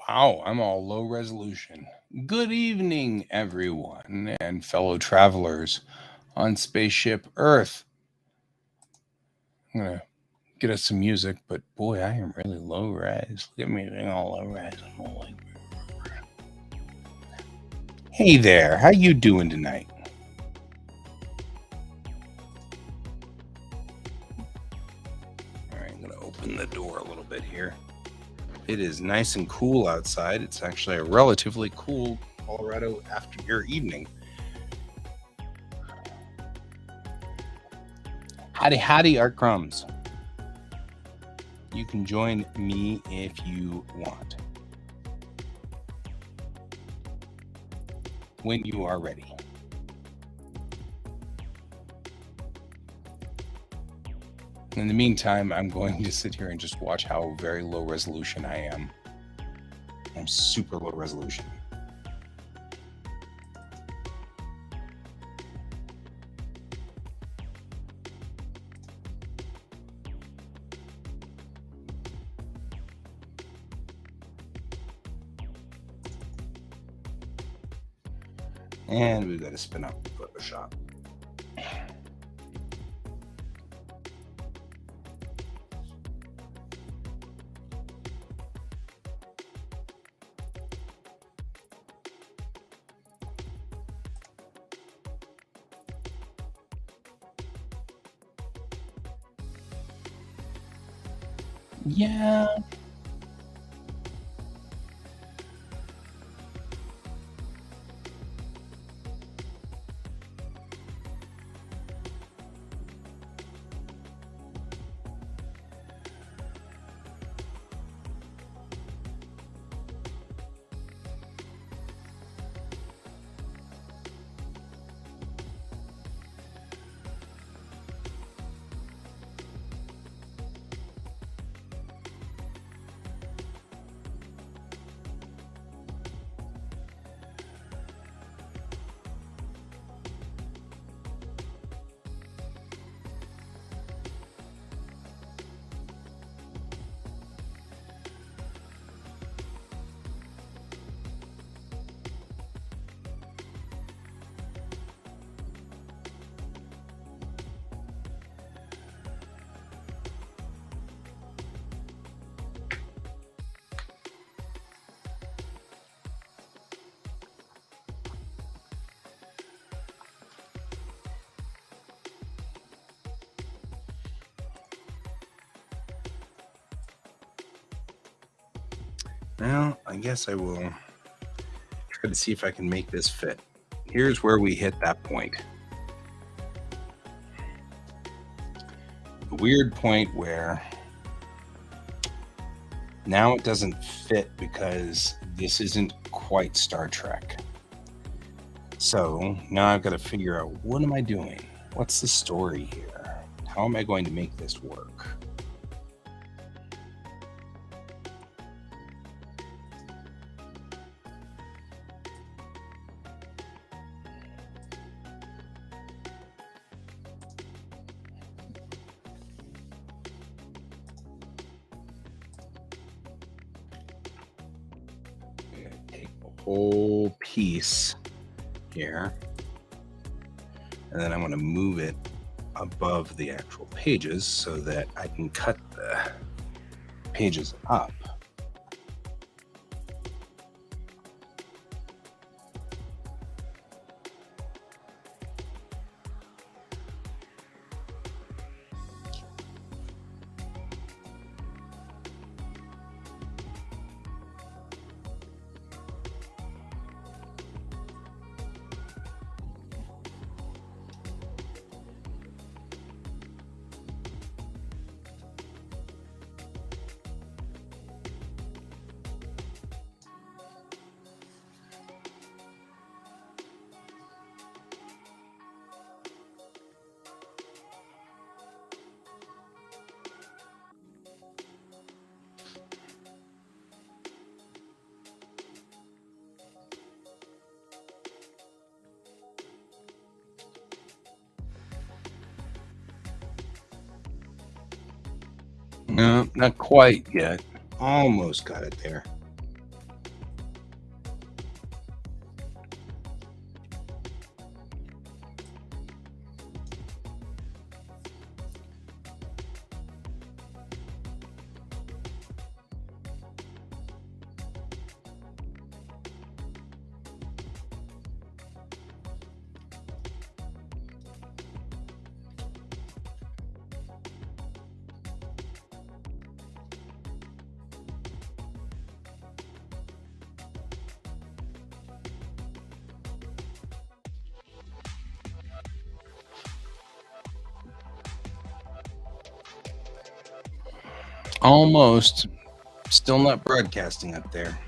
Wow, I'm all low resolution. Good evening, everyone, and fellow travelers on spaceship Earth. I'm gonna get us some music, but boy, I am really low res. Look at me being all low res. I'm all like, hey there, how you doing tonight? All right, I'm gonna open the door a little bit here. It is nice and cool outside. It's actually a relatively cool Colorado after evening. Howdy, Art Crumbs. You can join me if you want. When you are ready. In the meantime, I'm going to sit here and just watch how very low resolution I am. I'm super low resolution. And we've got to spin up Photoshop. Yeah. Well, I guess I will try to see if I can make this fit. Here's where we hit that point. The weird point where now it doesn't fit because this isn't quite Star Trek. So now I've got to figure out, what am I doing? What's the story here? How am I going to make this work? Whole piece here, and then I want to move it above the actual pages so that I can cut the pages up. No, not quite yet. Almost got it there. Almost. Still not broadcasting up there.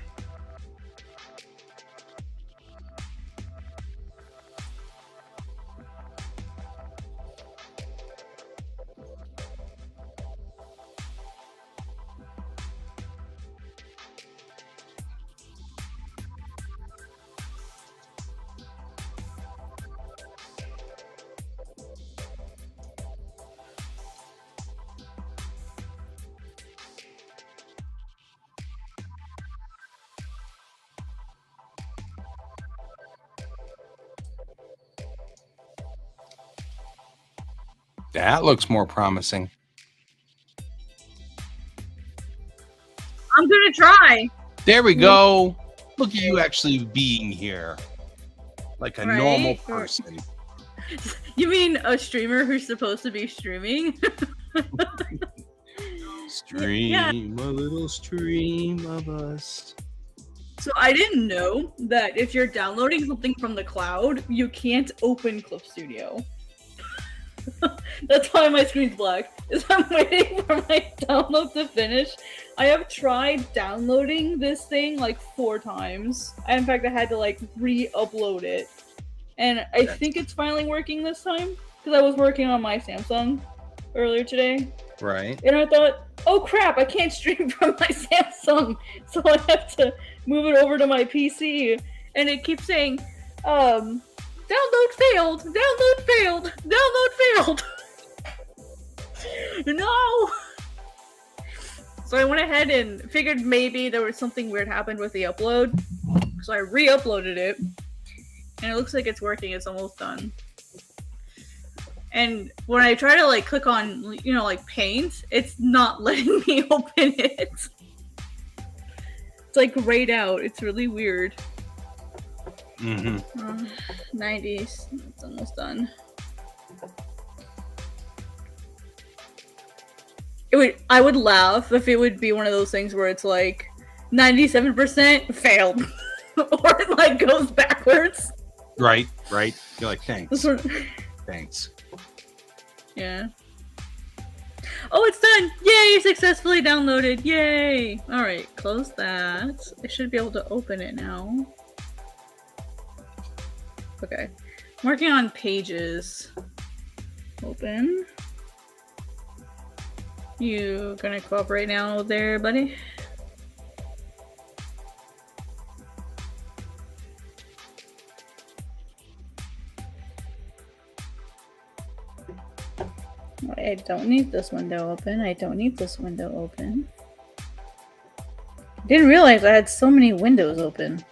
That looks more promising. I'm gonna try. There we go. Look at you actually being here. Like a normal Right? person. You mean a streamer who's supposed to be streaming? Stream, a little stream of us. So I didn't know that if you're downloading something from the cloud, you can't open Clip Studio. That's why my screen's black. Is I'm waiting for my download to finish. I have tried downloading this thing like 4 times. In fact, I had to like re-upload it. And I think it's finally working this time. Because I was working on my Samsung earlier today. Right. And I thought, oh crap, I can't stream from my Samsung. So I have to move it over to my PC. And it keeps saying, download failed, download failed, download failed. No! So I went ahead and figured maybe there was something weird happened with the upload. So I re-uploaded it. And it looks like it's working, it's almost done. And when I try to like click on, you know, like paint, it's not letting me open it. It's like grayed out. It's really weird. 90s. It's almost done. I would laugh if it would be one of those things where it's like 97% failed. Or it like goes backwards. Right. You're like, thanks. Thanks. Yeah. Oh, it's done! Yay! Successfully downloaded! Yay! Alright, close that. I should be able to open it now. Okay. I'm working on pages. Open. You gonna cooperate now there, buddy? I don't need this window open. I don't need this window open. Didn't realize I had so many windows open.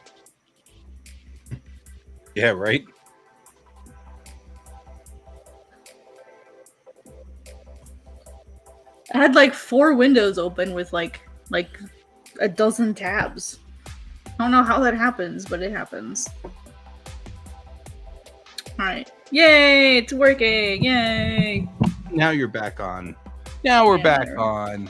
Yeah, right? I had like 4 windows open with like a dozen tabs. I don't know how that happens, but it happens. Alright. Yay! It's working! Yay! Now you're back on. Now we're back on.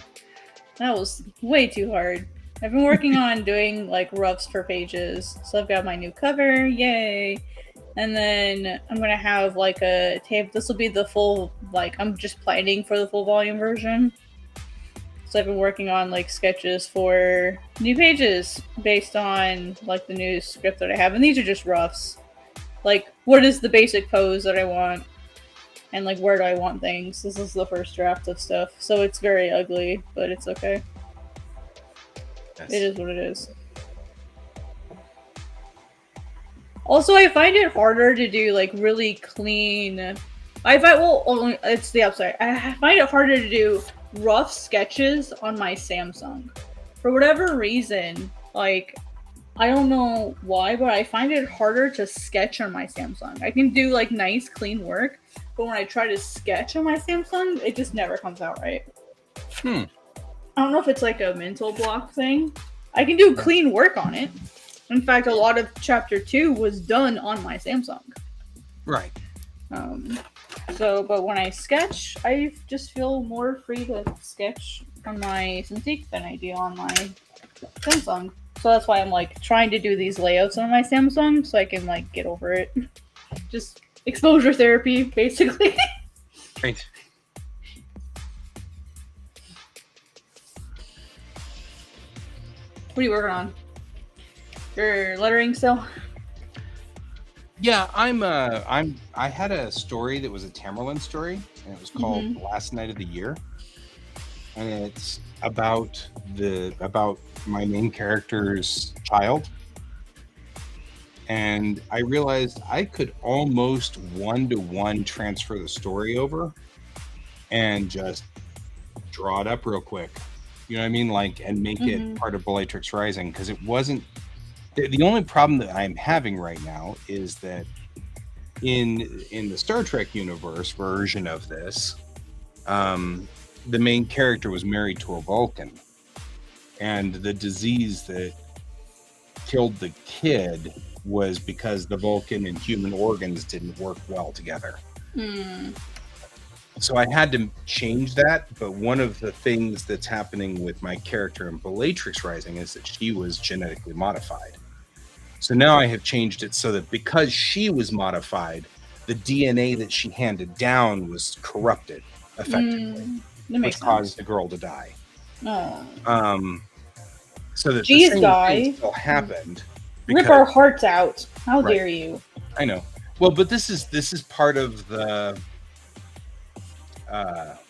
That was way too hard. I've been working on doing like roughs for pages. So I've got my new cover. Yay! And then I'm gonna have like a tape. This will be the full, like, I'm just planning for the full volume version. So I've been working on like sketches for new pages based on like the new script that I have. And these are just roughs. Like, what is the basic pose that I want? And like, where do I want things? This is the first draft of stuff. So it's very ugly, but it's okay. Yes. It is what it is. Also, I find it harder to do like really clean. It's the upside. I find it harder to do rough sketches on my Samsung. For whatever reason, like, I don't know why, but I find it harder to sketch on my Samsung. I can do like nice, clean work, but when I try to sketch on my Samsung, it just never comes out right. I don't know if it's like a mental block thing. I can do clean work on it. In fact, a lot of chapter 2 was done on my Samsung. Right. But when I sketch, I just feel more free to sketch on my Cintiq than I do on my Samsung. So that's why I'm like trying to do these layouts on my Samsung so I can like get over it. Just exposure therapy, basically. Right. What are you working on? Your lettering still? Yeah, I had a story that was a Tamerlan story, and it was called The Last Night of the Year. And it's about my main character's child. And I realized I could almost 1-to-1 transfer the story over and just draw it up real quick. You know what I mean? Like, and make it part of Bellatrix Rising, because it wasn't. The only problem that I'm having right now is that in the Star Trek universe version of this, the main character was married to a Vulcan, and the disease that killed the kid was because the Vulcan and human organs didn't work well together. So I had to change that, but one of the things that's happening with my character in Bellatrix Rising is that she was genetically modified. So now I have changed it so that because she was modified, the DNA that she handed down was corrupted effectively, which caused the girl to die. So that the same thing still happened. Rip our hearts out! How dare you? I know. Well, but this is part of the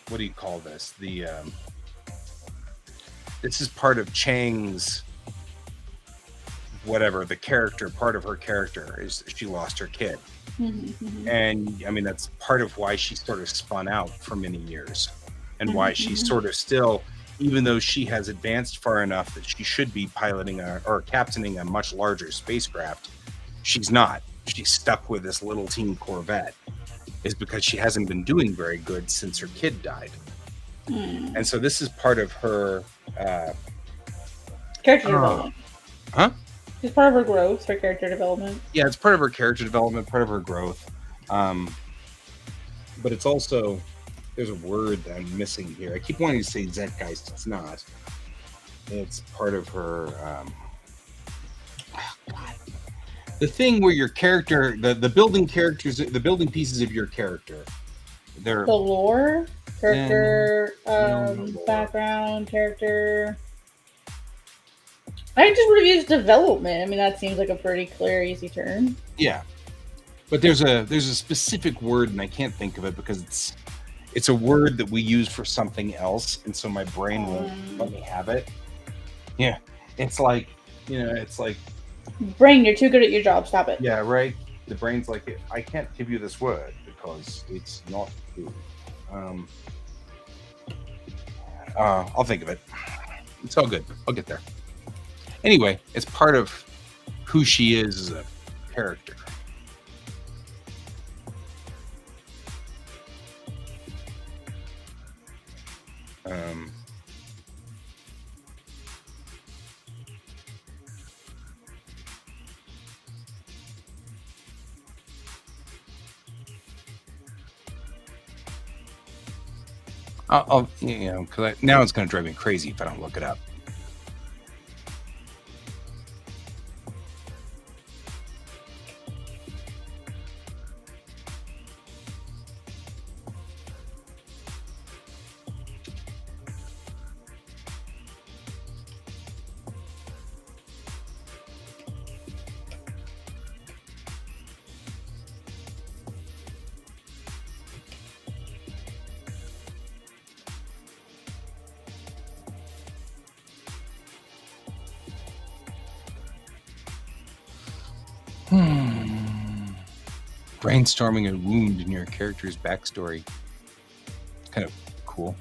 what do you call this? This is part of Chang's whatever, the character, part of her character is she lost her kid. And I mean, that's part of why she sort of spun out for many years, and why she's sort of still, even though she has advanced far enough that she should be piloting or captaining a much larger spacecraft, she's not. She's stuck with this little team Corvette, is because she hasn't been doing very good since her kid died. And so this is part of her character development. It's part of her growth, her character development. Yeah, it's part of her character development, part of her growth. But it's also, there's a word that I'm missing here. I keep wanting to say Zeitgeist. It's not. It's part of her. The thing where your character, the building characters, the building pieces of your character, they're the lore, character, background, character. I just would have used development. I mean, that seems like a pretty clear, easy term. Yeah, but there's a specific word, and I can't think of it because it's a word that we use for something else, and so my brain won't let me have it. Yeah, it's like, it's like, brain, you're too good at your job. Stop it. Yeah, right. The brain's like, I can't give you this word because it's not good. I'll think of it. It's all good. I'll get there. Anyway, it's part of who she is as a character. I'll because now it's going to drive me crazy if I don't look it up. Brainstorming a wound in your character's backstory. Kind of cool.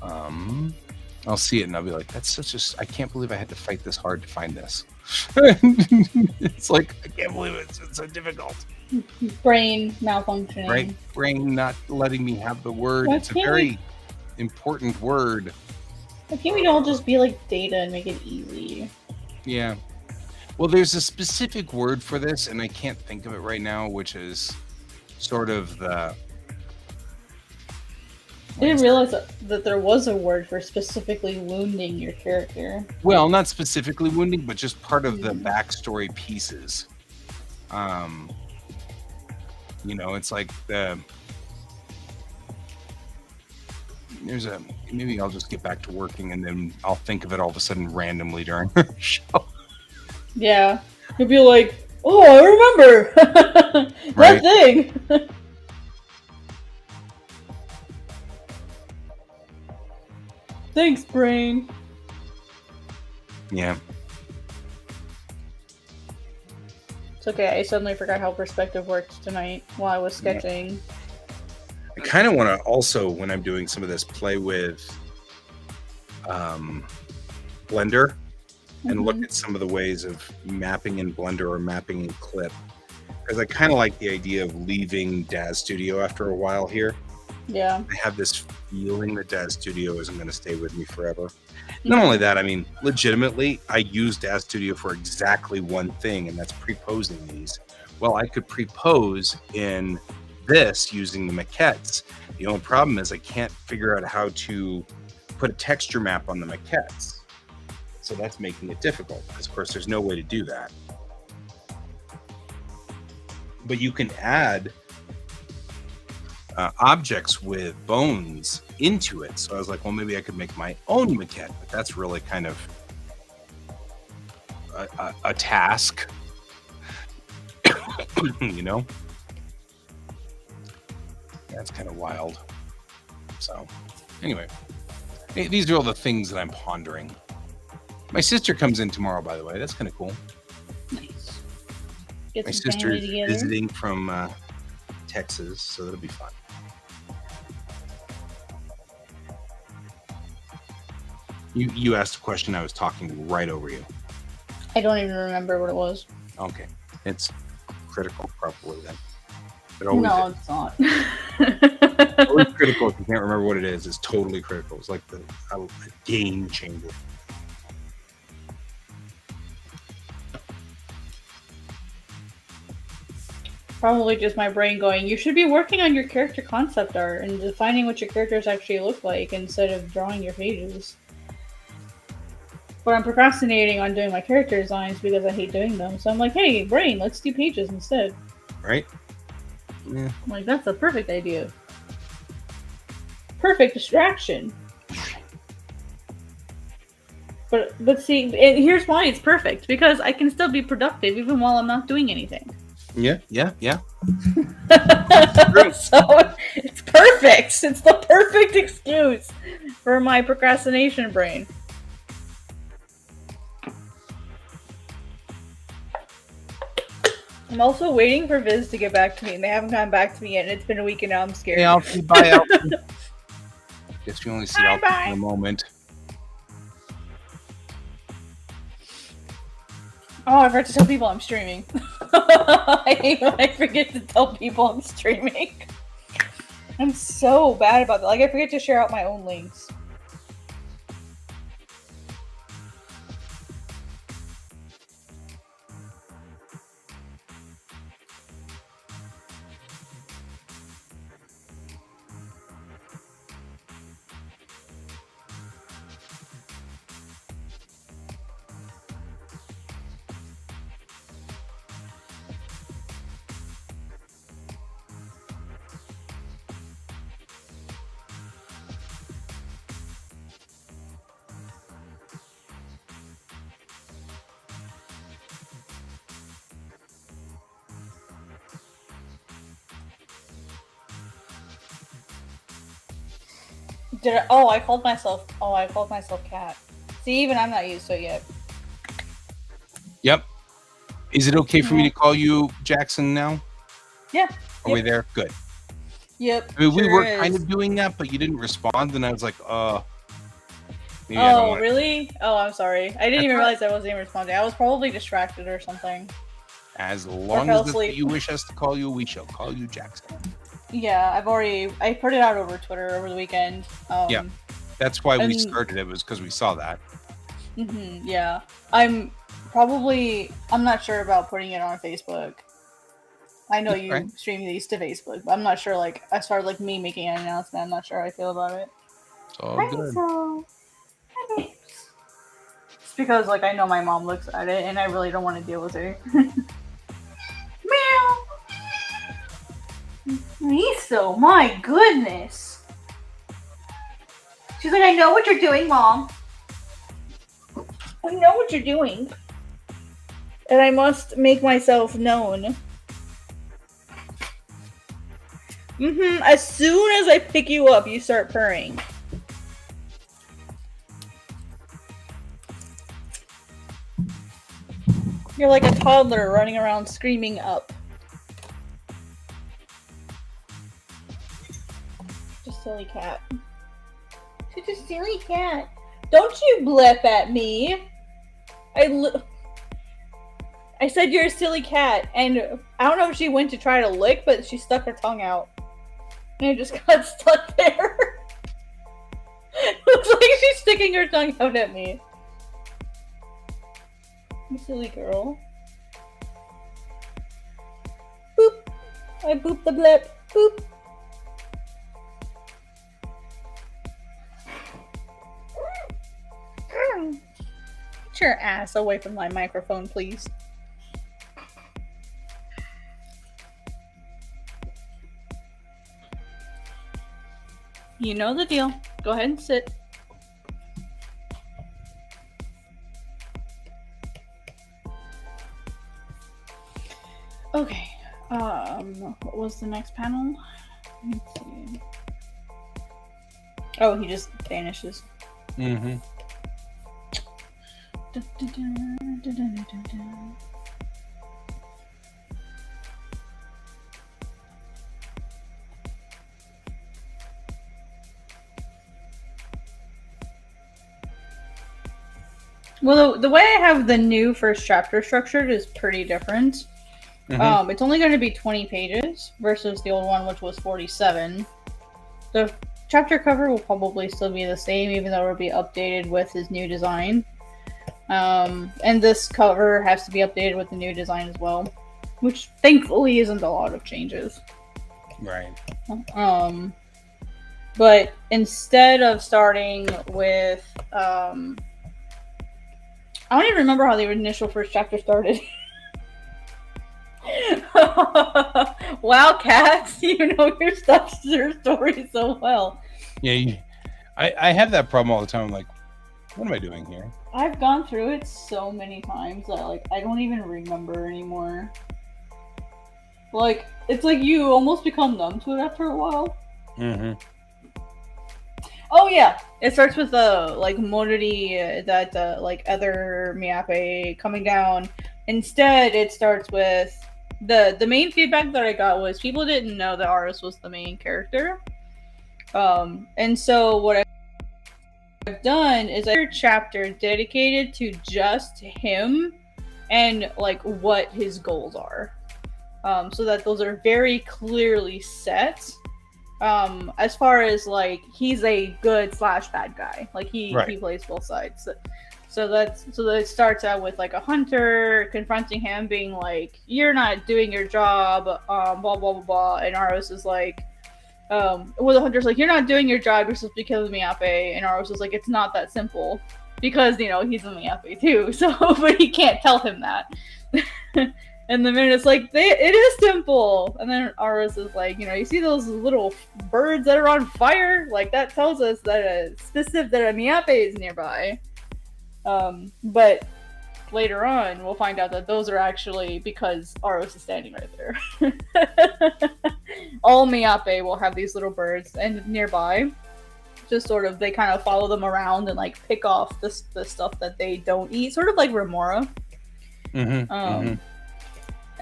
I'll see it and I'll be like, that's such a, I can't believe I had to fight this hard to find this. It's like, I can't believe it's so difficult. Brain malfunctioning. Right? Brain not letting me have the word. It's a very important word. Why can't we all just be like Data and make it easy? Yeah. Well, there's a specific word for this, and I can't think of it right now, which is sort of the... I didn't realize that there was a word for specifically wounding your character. Well, not specifically wounding, but just part of the backstory pieces. It's like maybe I'll just get back to working and then I'll think of it all of a sudden randomly during the show. Yeah. You'll be like, oh, I remember that Right. thing. Thanks, brain. Yeah. It's okay. I suddenly forgot how perspective worked tonight while I was sketching. I kind of want to also, when I'm doing some of this, play with Blender and look at some of the ways of mapping in Blender or mapping in Clip. Because I kind of like the idea of leaving Daz Studio after a while here. Yeah. I have this feeling that Daz Studio isn't going to stay with me forever. Not only that, I mean, legitimately, I use Daz Studio for exactly one thing, and that's pre-posing these. Well, I could pre-pose in this using the maquettes. The only problem is I can't figure out how to put a texture map on the maquettes. So that's making it difficult, because of course there's no way to do that. But you can add objects with bones into it. So I was like, well, maybe I could make my own maquette, but that's really kind of a task, you know? That's kind of wild. So anyway, these are all the things that I'm pondering. My sister comes in tomorrow, by the way. That's kind of cool. Nice. Get My some sister family is together. visiting from Texas, so that'll be fun. You asked a question, I was talking right over you. I don't even remember what it was. Okay. It's critical, probably, then. It always No, is. it's not. Always critical if you can't remember what it is. It's totally critical. It's like a game changer. Probably just my brain going, you should be working on your character concept art and defining what your characters actually look like instead of drawing your pages. But I'm procrastinating on doing my character designs because I hate doing them. So I'm like, hey, brain, let's do pages instead. Right? Yeah. I'm like, that's a perfect idea. Perfect distraction. But see, here's why it's perfect. Because I can still be productive even while I'm not doing anything. Yeah. So it's perfect. It's the perfect excuse for my procrastination brain. I'm also waiting for Viz to get back to me, and they haven't gotten back to me yet, and it's been a week, and now I'm scared. Hey, Alfie, bye, Alfie. Guess you only see Alfie Bye. for a moment. Oh, I forgot to tell people I'm streaming. I hate when I forget to tell people I'm streaming. I'm so bad about that. Like, I forget to share out my own links. I called myself Cat. See, even I'm not used to it yet. Yep. Is it okay for me to call you Jackson now? Yeah. Are we there? Good. Yep. I mean, we were is. kind of doing that, but you didn't respond, and I was like, maybe I don't Oh, want really? Oh, I'm sorry. I didn't even realize I wasn't even responding. I was probably distracted or something. As long fell as asleep. you wish us to call you, we shall call you Jackson. Yeah, I put it out over Twitter over the weekend. Yeah. That's why we started it, was because we saw that. Yeah. I'm not sure about putting it on Facebook. I know you stream these to Facebook, but I'm not sure, like, as far as, like, me making an announcement, I'm not sure how I feel about it. It's all good. It's because, like, I know my mom looks at it, and I really don't want to deal with her. Meow! Miso, my goodness! She's like, I know what you're doing, Mom. I know what you're doing. And I must make myself known. As soon as I pick you up, you start purring. You're like a toddler running around screaming up. Just silly cat. Such a silly cat. Don't you blip at me. I said you're a silly cat, and I don't know if she went to try to lick, but she stuck her tongue out. And it just got stuck there. It looks like she's sticking her tongue out at me. You silly girl. Boop. I booped the blip. Boop. Get your ass away from my microphone, please. You know the deal. Go ahead and sit. Okay. What was the next panel? Let's see. Oh, he just vanishes. Mm-hmm. Well, the way I have the new first chapter structured is pretty different. Mm-hmm. It's only going to be 20 pages versus the old one, which was 47. The chapter cover will probably still be the same, even though it will be updated with his new design. And this cover has to be updated with the new design as well, which thankfully isn't a lot of changes. Right. But instead of starting with, I don't even remember how the initial first chapter started. Wow, Cats, you know your story so well. Yeah, I have that problem all the time. I'm like, what am I doing here? I've gone through it so many times that I don't even remember anymore. Like, it's like you almost become numb to it after a while. Mm-hmm. Oh yeah, it starts with Morty that other Miape coming down. Instead, it starts with the main feedback that I got was people didn't know that Aris was the main character. And so what I've done is a chapter dedicated to just him and what his goals are. So that those are very clearly set. As far as he's a good / bad guy. He plays both sides. So that starts out with a hunter confronting him, being like, "You're not doing your job," blah blah blah blah. And Aros is like, the hunter's like, "You're not doing your job. You're supposed to be killing Miape." And Aros is like, "It's not that simple," because he's a Miape too. So, but he can't tell him that. And the minute it's it is simple. And then Aros is like, you see those little birds that are on fire? That tells us that a Miape is nearby. But later on, we'll find out that those are actually because Aros is standing right there. All Miape will have these little birds and nearby. Just they kind of follow them around and pick off the stuff that they don't eat. Sort of like Remora. Mm-hmm.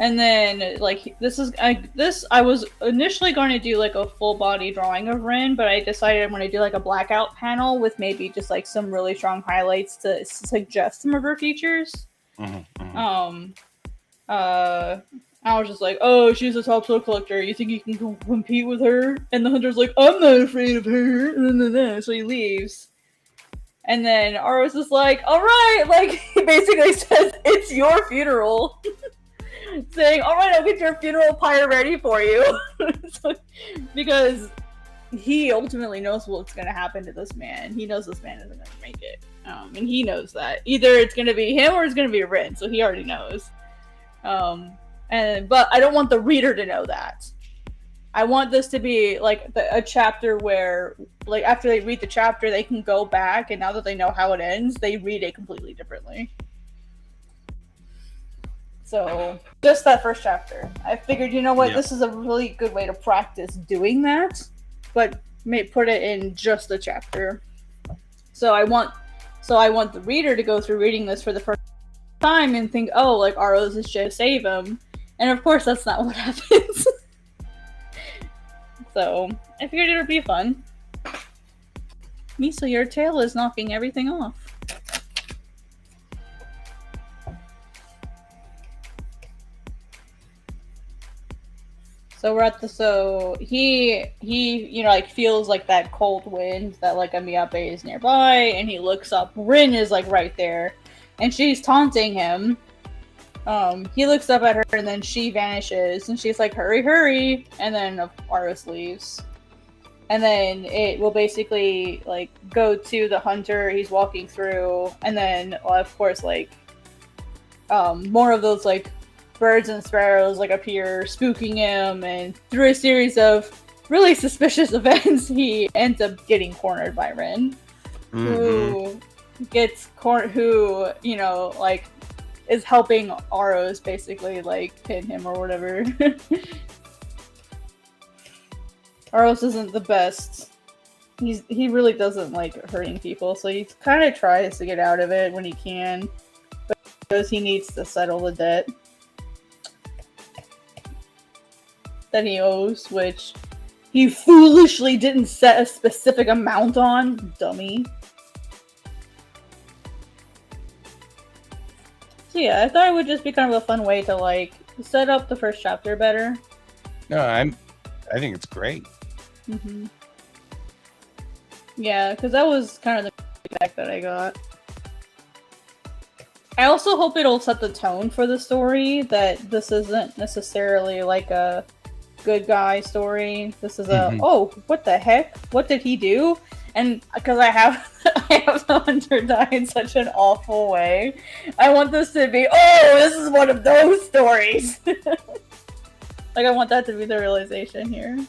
And then, I was initially going to do, a full body drawing of Rin, but I decided I'm going to do, a blackout panel with maybe just, some really strong highlights to suggest some of her features. Mm-hmm. I was just like, oh, she's a top soul collector. You think you can compete with her? And the hunter's like, I'm not afraid of her. So he leaves. And then Aros is like, all right. He basically says, it's your funeral. Saying, all right, I'll get your funeral pyre ready for you. Because he ultimately knows what's going to happen to this man. He knows this man isn't going to make it. And he knows that. Either it's going to be him or it's going to be Rin. So he already knows. But I don't want the reader to know that. I want this to be like a chapter where, like, after they read the chapter, they can go back, and now that they know how it ends, they read it completely differently. So, just that first chapter. I figured, you know what, this is a really good way to practice doing that, but put it in just a chapter. So I want the reader to go through reading this for the first time and think, oh, like, Aros is just save him. And of course, that's not what happens. So, I figured it would be fun. Misa, your tail is knocking everything off. So we're at he you know, like, feels like that cold wind that, like, a Miyabe is nearby, and he looks up. Rin is, like, right there, and she's taunting him. He looks up at her, and then she vanishes, and she's like, hurry, hurry, and then Aros leaves. And then it will basically, like, go to the hunter he's walking through, and then, well, of course, like, more of those, like, birds and sparrows, like, appear, spooking him, and through a series of really suspicious events, he ends up getting cornered by Rin, who you know, like, is helping Aros basically, like, pin him or whatever. Aros isn't the best. He really doesn't like hurting people, so he kind of tries to get out of it when he can, because he needs to settle the debt that he owes, which he foolishly didn't set a specific amount on. Dummy. So yeah, I thought it would just be kind of a fun way to, like, set up the first chapter better. No, I think it's great. Mm-hmm. Yeah, because that was kind of the feedback that I got. I also hope it'll set the tone for the story, that this isn't necessarily like a good guy story. This is a, oh, what the heck? What did he do? And because I have the hunter die in such an awful way, I want this to be, oh, this is one of those stories. Like, I want that to be the realization here.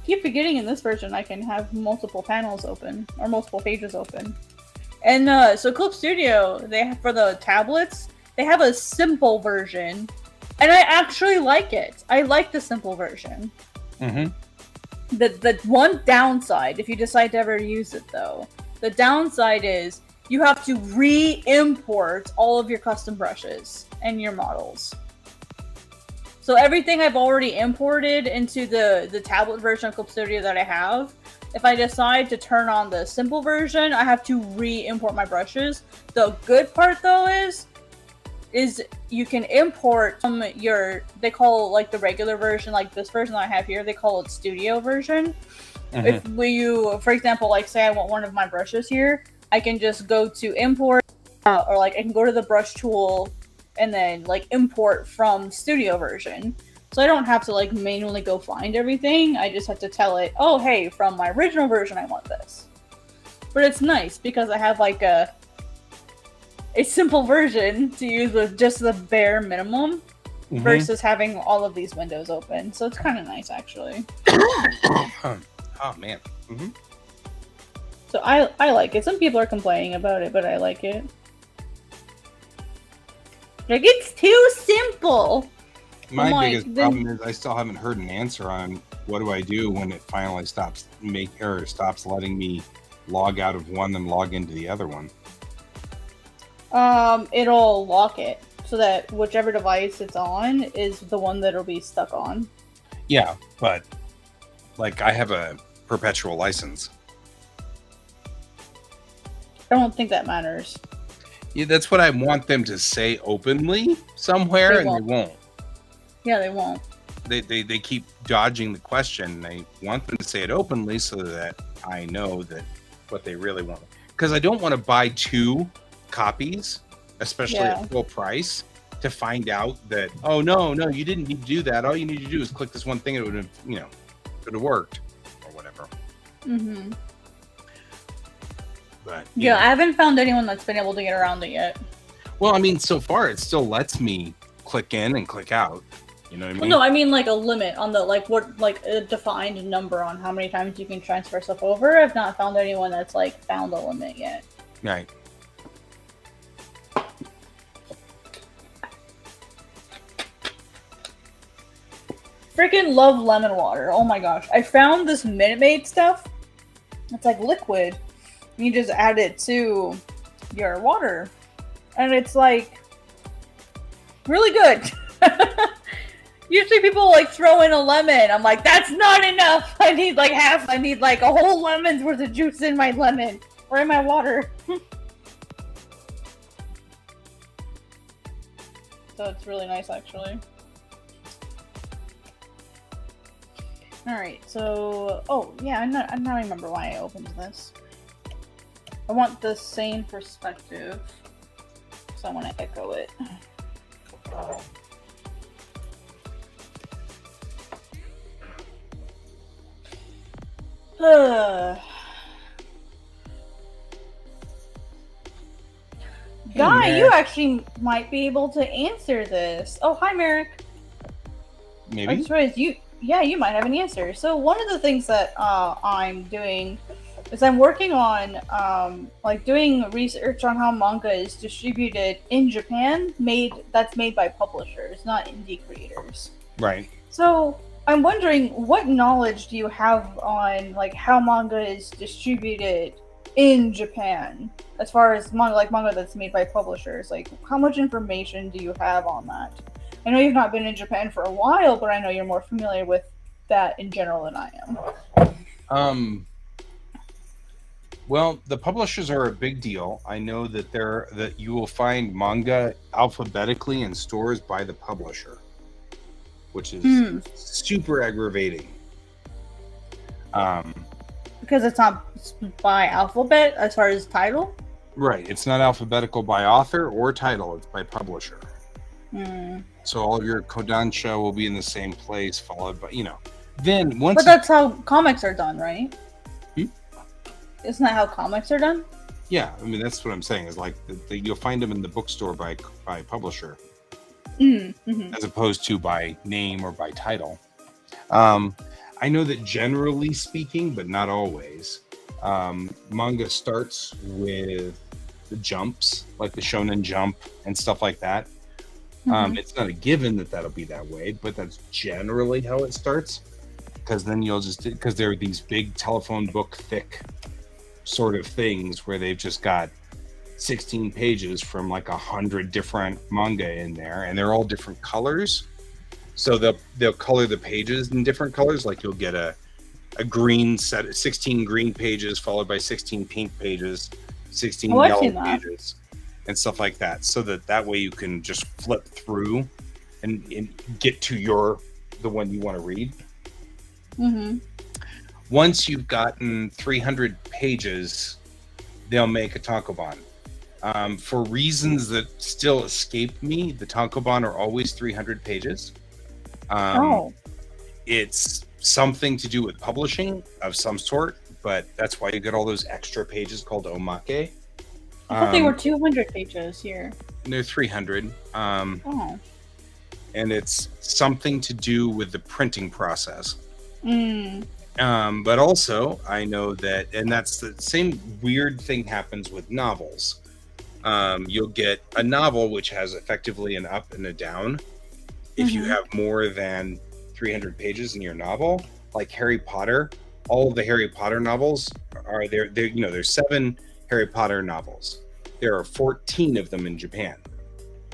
Keep forgetting in this version I can have multiple panels open, or multiple pages open. And so Clip Studio, they have, for the tablets, they have a simple version, and I actually like it. I like the simple version. The one downside, if you decide to ever use it though, the downside is you have to re-import all of your custom brushes and your models. So everything I've already imported into the tablet version of Clip Studio that I have, if I decide to turn on the simple version, I have to re-import my brushes. The good part though is you can import they call, like, the regular version, like this version that I have here, they call it Studio version. If for example, like, say I want one of my brushes here, I can just go to import, or, like, I can go to the brush tool and then, like, import from Studio version. So I don't have to, like, manually go find everything. I just have to tell it, oh, hey, from my original version, I want this. But it's nice because I have, like, a simple version to use with just the bare minimum versus having all of these windows open. So it's kind of nice, actually. Oh, man. So I like it. Some people are complaining about it, but I like it. Like, it's too simple. My biggest problem is I still haven't heard an answer on what do I do when it finally stops letting me log out of one and log into the other one. It'll lock it so that whichever device it's on is the one that'll be stuck on. Yeah, but, like, I have a perpetual license. I don't think that matters. Yeah, that's what I want them to say openly somewhere, and they won't. Yeah, they won't. They keep dodging the question. They want them to say it openly so that I know that what they really want. Because I don't want to buy 2 copies, especially at full price, to find out that, oh, no, you didn't need to do that. All you need to do is click this one thing and it would have, it would have worked or whatever. But Yeah, I haven't found anyone that's been able to get around it yet. well, I mean, so far it still lets me click in and click out. You know what I mean? Well, no, I mean like a limit on the like a defined number on how many times you can transfer stuff over. I've not found anyone that's like found a limit yet. Right. Freaking love lemon water. Oh my gosh. I found this Minute Maid stuff. It's like liquid. You just add it to your water. And it's like really good. Usually people like throw in a lemon. I'm like, that's not enough. I need like half. I need like a whole lemon's worth of juice in my lemon or in my water. So it's really nice actually. Alright, so... Oh, yeah, I now remember why I opened this. I want the same perspective. So I want to echo it. Guy, you actually might be able to answer this. Oh, hi, Merrick. Maybe. I just realized you might have an answer. So one of the things that I'm doing is I'm working on like doing research on how manga is distributed in Japan, that's made by publishers, not indie creators. Right. So I'm wondering, what knowledge do you have on like how manga is distributed in Japan, as far as manga that's made by publishers? Like, how much information do you have on that? I know you've not been in Japan for a while, but I know you're more familiar with that in general than I am. Well, the publishers are a big deal. I know that you will find manga alphabetically in stores by the publisher, which is super aggravating. Because it's not by alphabet as far as title? Right. It's not alphabetical by author or title. It's by publisher. So all of your kodansha will be in the same place, followed by, then once... But that's how comics are done, right? Isn't that how comics are done? Yeah, I mean, that's what I'm saying, is like you'll find them in the bookstore by publisher, as opposed to by name or by title. I know that generally speaking, but not always, manga starts with the jumps, like the Shonen Jump and stuff like that. It's not a given that that'll be that way, but that's generally how it starts. Because then because there are these big telephone book thick sort of things where they've just got 16 pages from like 100 different manga in there, and they're all different colors. So they'll color the pages in different colors. Like you'll get a green set, 16 green pages followed by 16 pink pages, 16 yellow pages, and stuff like that. So that way you can just flip through and get to the one you want to read. Once you've gotten 300 pages, they'll make a tankobon. For reasons that still escape me, the tankobon are always 300 pages. It's something to do with publishing of some sort, but that's why you get all those extra pages called omake. I thought they were 200 pages here. They're 300. And it's something to do with the printing process. But also, I know that, and that's the same weird thing happens with novels. You'll get a novel which has effectively an up and a down. If you have more than 300 pages in your novel, like Harry Potter, all of the Harry Potter novels are there. There's 7 Harry Potter novels. There are 14 of them in Japan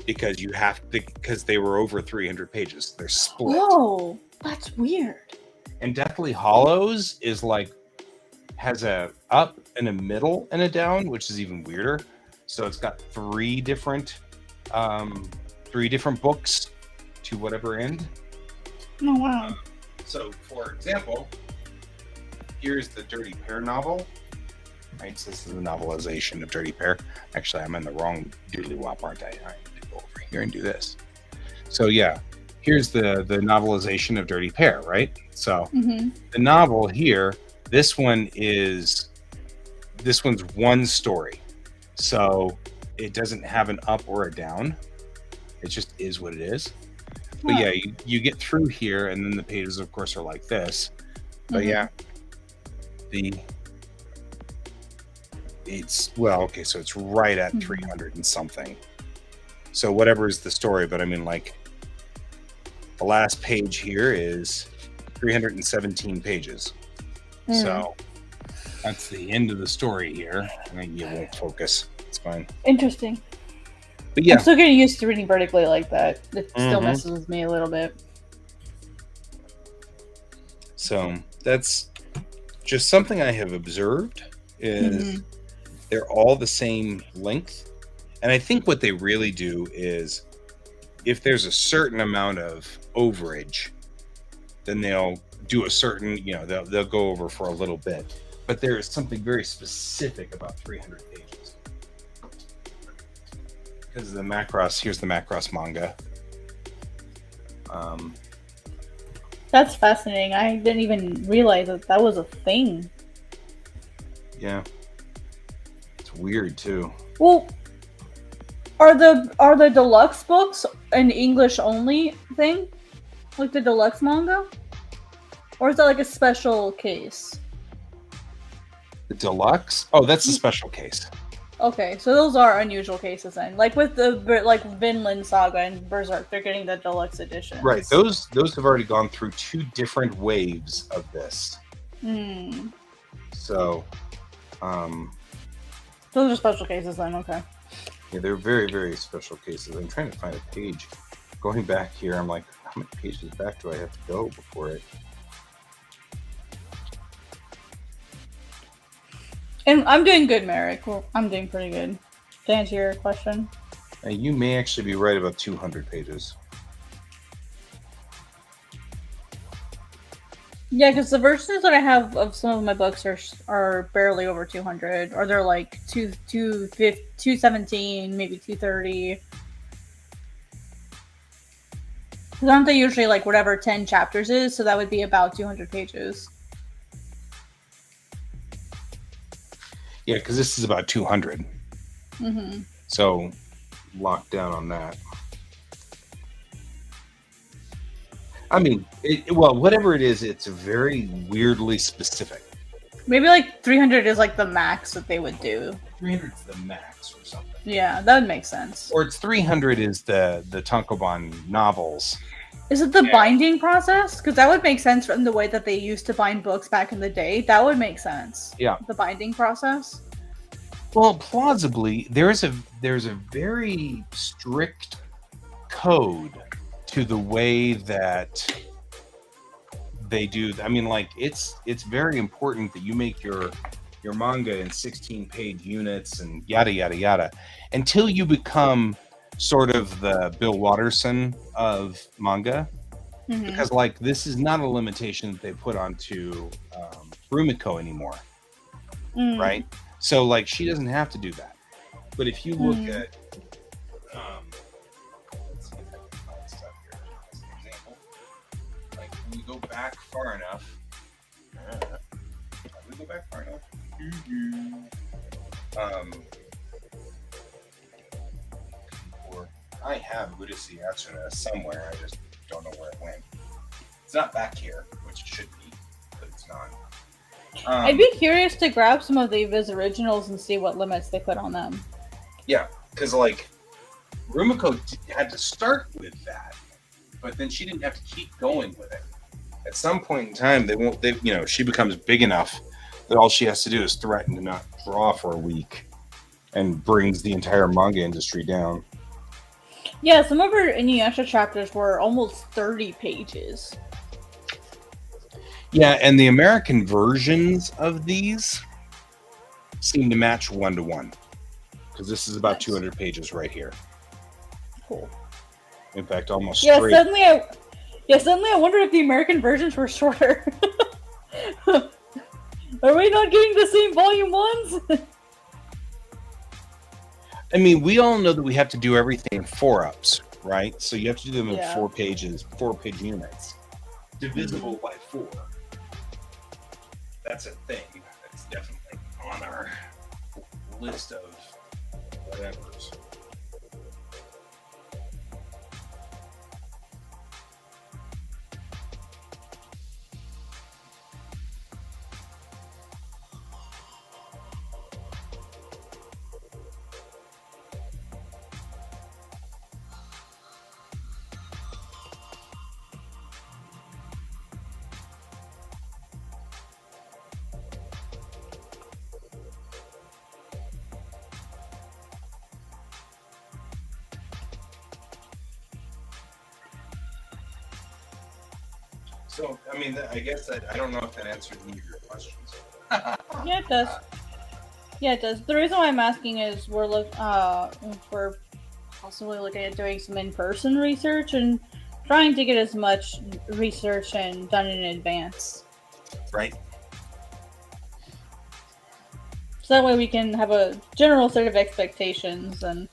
because they were over 300 pages. They're split. Oh, that's weird. And Deathly Hallows has a up and a middle and a down, which is even weirder. So it's got 3 different books to whatever end. Oh wow. So for example, here's the Dirty Pair novel. Right, so this is a novelization of Dirty Pair. Actually, I'm in the wrong doodly wop, aren't I? All right, go over here and do this. So yeah, here's the novelization of Dirty Pair, right? So the novel here, this one is this one's one story, so it doesn't have an up or a down. It just is what it is. But yeah, you get through here, and then the pages, of course, are like this. But yeah, it's so it's right at 300 and something. So whatever is the story, but I mean, like, the last page here is 317 pages. So that's the end of the story here. I mean, you won't focus. It's fine. Interesting. But yeah, I'm still getting used to reading vertically like that. It still messes with me a little bit. So that's just something I have observed is they're all the same length. And I think what they really do is if there's a certain amount of overage, then they'll do a certain, they'll go over for a little bit. But there is something very specific about 300 pages. Because the Macross, here's the Macross manga. That's fascinating. I didn't even realize that was a thing. Yeah. It's weird too. Well, are the deluxe books an English only thing? Like the deluxe manga? Or is that like a special case? The deluxe? Oh, that's a special case. Okay, so those are unusual cases then. Like with the Vinland Saga and Berserk, they're getting the deluxe edition. Right. Those have already gone through 2 different waves of this. So, those are special cases then. Okay. Yeah, they're very, very special cases. I'm trying to find a page. Going back here, I'm like, how many pages back do I have to go before it? And I'm doing good, Merrick. Well, I'm doing pretty good. To answer your question. You may actually be right about 200 pages. Yeah, because the versions that I have of some of my books are barely over 200, or they're like 217, maybe 230. Because aren't they usually like whatever 10 chapters is? So that would be about 200 pages. Yeah, because this is about 200. So, locked down on that. I mean, whatever it is, it's very weirdly specific. Maybe like 300 is like the max that they would do. 300 is the max or something. Yeah, that would make sense. Or it's 300 is the Tankobon novels. Is it the binding process? Because that would make sense from the way that they used to bind books back in the day. That would make sense. Yeah. The binding process. Well, plausibly, there's a very strict code to the way that they do. I mean, like it's very important that you make your manga in 16-page units and yada yada yada until you become sort of the Bill Watterson of manga, because like this is not a limitation that they put onto Rumiko anymore, right? So like she doesn't have to do that. But if you look at let's see if I can find stuff here as an example. Like when you go back far enough, I have Udasi Yatsuna somewhere. I just don't know where it went. It's not back here, which it should be, but it's not. I'd be curious to grab some of the Viz originals and see what limits they put on them. Yeah, because like Rumiko had to start with that, but then she didn't have to keep going with it. At some point in time, she becomes big enough that all she has to do is threaten to not draw for a week, and brings the entire manga industry down. Yeah, some of her Inuyasha chapters were almost 30 pages. Yeah, and the American versions of these seem to match 1-to-1, because this is about 200 pages right here. Cool. In fact, almost yeah. straight. Suddenly I wonder if the American versions were shorter. Are we not getting the same volume ones? I mean, we all know that we have to do everything in 4-ups, right? So you have to do them in 4-page units, divisible by 4. That's a thing. That's definitely on our list of whatever's. So, I mean, I guess I don't know if that answered any of your questions. Yeah, it does. Yeah, it does. The reason why I'm asking is we're possibly looking at doing some in-person research and trying to get as much research and done in advance. Right. So that way we can have a general set of expectations and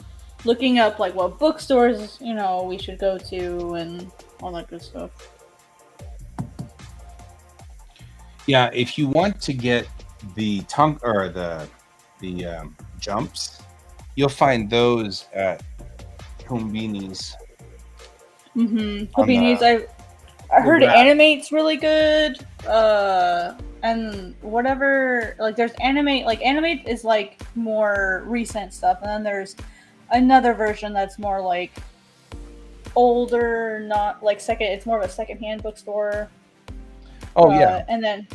looking up like what bookstores, we should go to and all that good stuff. Yeah, if you want to get the jumps, you'll find those at Combini's. Combini's. I heard Animate's really good. And whatever, like there's Animate. Like Animate is like more recent stuff, and then there's another version that's more like older, not like second. It's more of a secondhand bookstore. Oh yeah, and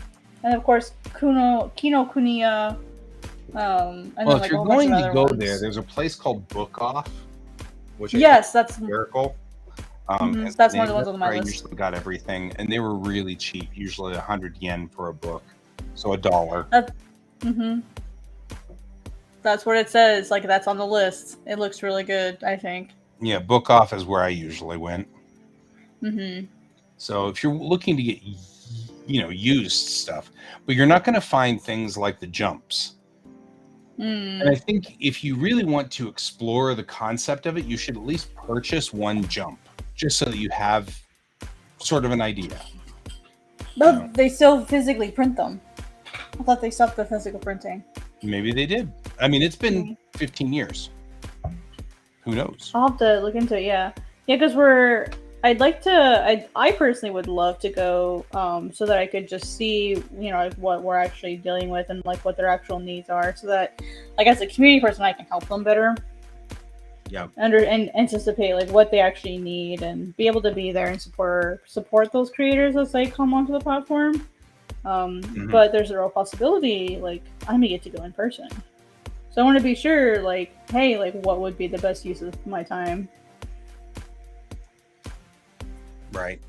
of course Kinokuniya. And well, then, if like, you're going to go there, there's a place called Book Off, which that's miracle. That's one of the ones on my list. I usually got everything, and they were really cheap. Usually 100 yen for a book, so $1. That's what it says. Like that's on the list. It looks really good, I think. Yeah, Book Off is where I usually went. So if you're looking to get used stuff, but you're not going to find things like the jumps. And I think if you really want to explore the concept of it, you should at least purchase one jump, just so that you have sort of an idea. But they still physically print them. I thought they stopped the physical printing. Maybe they did. I mean, it's been 15 years. Who knows? I'll have to look into it, yeah. Yeah, because I personally would love to go so that I could just see, like what we're actually dealing with and like what their actual needs are, so that like as a community person I can help them better. Yeah. And anticipate like what they actually need and be able to be there and support those creators as they come onto the platform. But there's a real possibility like I may get to go in person. So I want to be sure like, hey, like what would be the best use of my time? Right.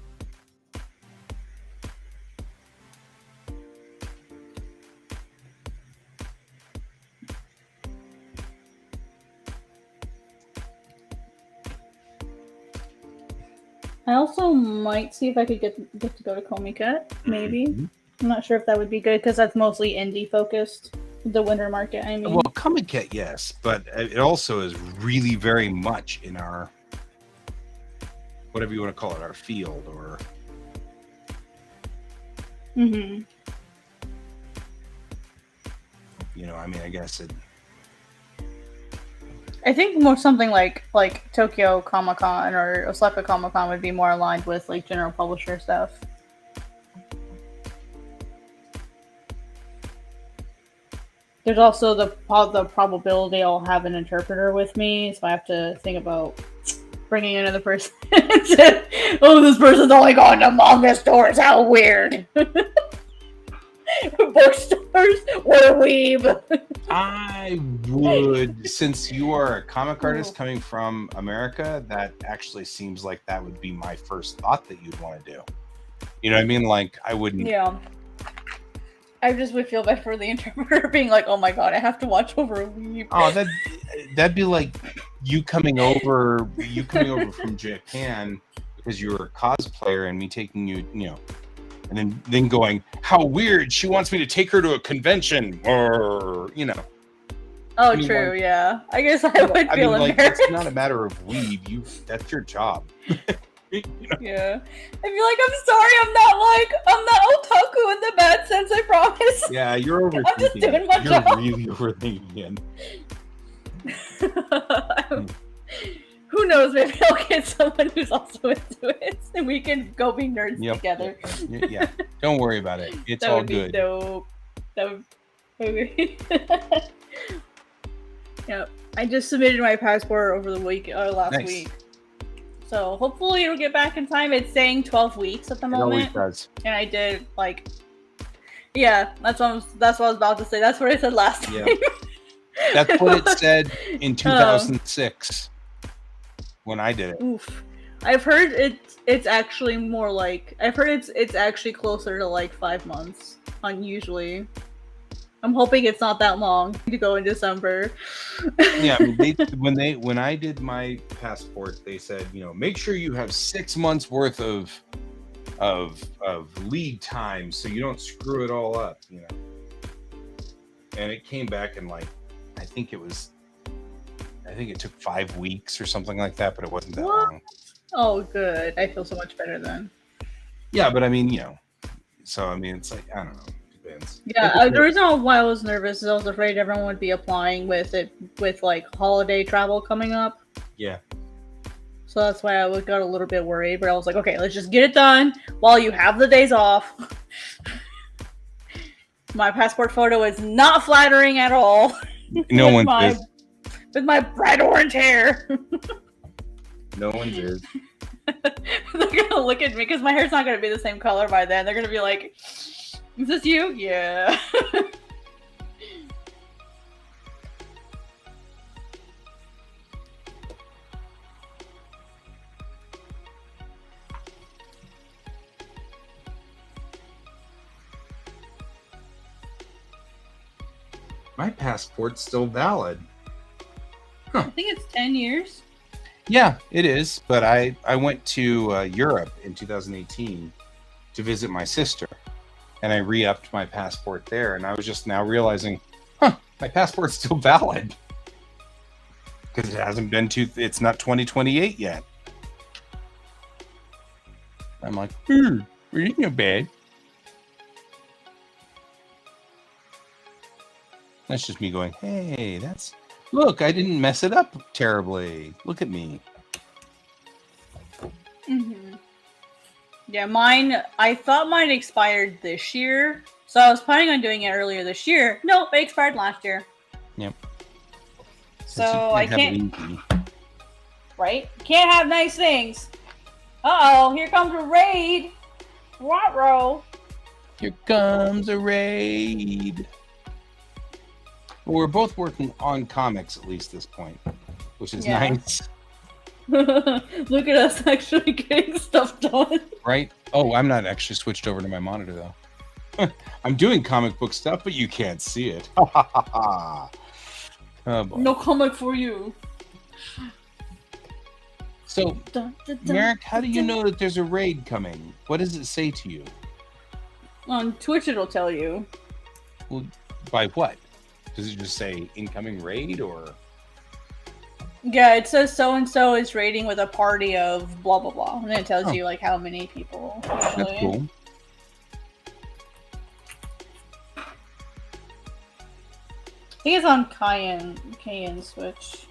I also might see if I could get to go to Comiket, maybe. I'm not sure if that would be good because that's mostly indie focused. The winter market, I mean. Well, Comiket, yes, but it also is really very much in our, whatever you want to call it, our field or. I mean, I guess it. I think more something like Tokyo Comic Con or Osaka Comic Con would be more aligned with like general publisher stuff. There's also the probability I'll have an interpreter with me, so I have to think about bringing another person. This person's only going to manga stores. How weird! Bookstores? What a weeb! I would, since you are a comic artist coming from America, that actually seems like that would be my first thought that you'd want to do. You know what I mean? Like, I wouldn't. Yeah. I just would feel bad for the interpreter being like, oh my god, I have to watch over a weeb. Oh, that'd be like you coming over from Japan because you're a cosplayer and me taking you, and then going, how weird, she wants me to take her to a convention, or Oh, true, yeah. I guess I would feel embarrassed. It's not a matter of weeb, that's your job. Yeah. I feel like I'm not otaku in the bad sense, I promise. Yeah, you're overthinking. I'm just doing my You're job. really overthinking it. Who knows? Maybe I'll get someone who's also into it, and we can go be nerds together. Yeah. Don't worry about it. It's that all would be good. Dope. That would. Yeah. I just submitted my passport over the week last week, so hopefully it'll get back in time. It's saying 12 weeks at the moment. It always does. And I did yeah. That's what I was about to say. That's what I said last time. That's what it said in 2006 when I did it. Oof. I've heard it's actually more I've heard it's actually closer to 5 months unusually. I'm hoping it's not that long to go in December. Yeah, I mean, when I did my passport, they said, make sure you have 6 months worth of lead time so you don't screw it all up, And it came back in I think it took 5 weeks or something like that, but it wasn't that long. Oh, good. I feel so much better then. Yeah, but I mean, so I mean, it's I don't know. Depends. Yeah, the reason why I was nervous is I was afraid everyone would be applying with holiday travel coming up. Yeah. So that's why I got a little bit worried, but I was like, okay, let's just get it done while you have the days off. My passport photo is not flattering at all. No one is. With my bright orange hair. No one is. They're gonna look at me because my hair's not gonna be the same color by then. They're gonna be like, "Is this you?" Yeah. My passport's still valid. Huh. I think it's 10 years. Yeah, it is. But I went to Europe in 2018 to visit my sister, and I re-upped my passport there. And I was just now realizing, my passport's still valid because it hasn't been it's not 2028 yet. I'm like, we're not bad. That's just me going, hey, look, I didn't mess it up terribly. Look at me. Mm-hmm. Yeah, I thought mine expired this year. So I was planning on doing it earlier this year. Nope, it expired last year. Yep. So I can't. Right? Can't have nice things. Uh-oh, here comes a raid. What-row? Here comes a raid. Well, we're both working on comics at least this point, which is nice. Look at us actually getting stuff done. Right? Oh, I'm not actually switched over to my monitor though. I'm doing comic book stuff, but you can't see it. Oh, boy. No comic for you. So, Merrick, how do you know that there's a raid coming? What does it say to you? On Twitch, it'll tell you. Well, by what? Does it just say incoming raid or? Yeah, it says so-and-so is raiding with a party of blah, blah, blah. And then it tells you, how many people. Usually. That's cool. I think it's on Cayenne Switch.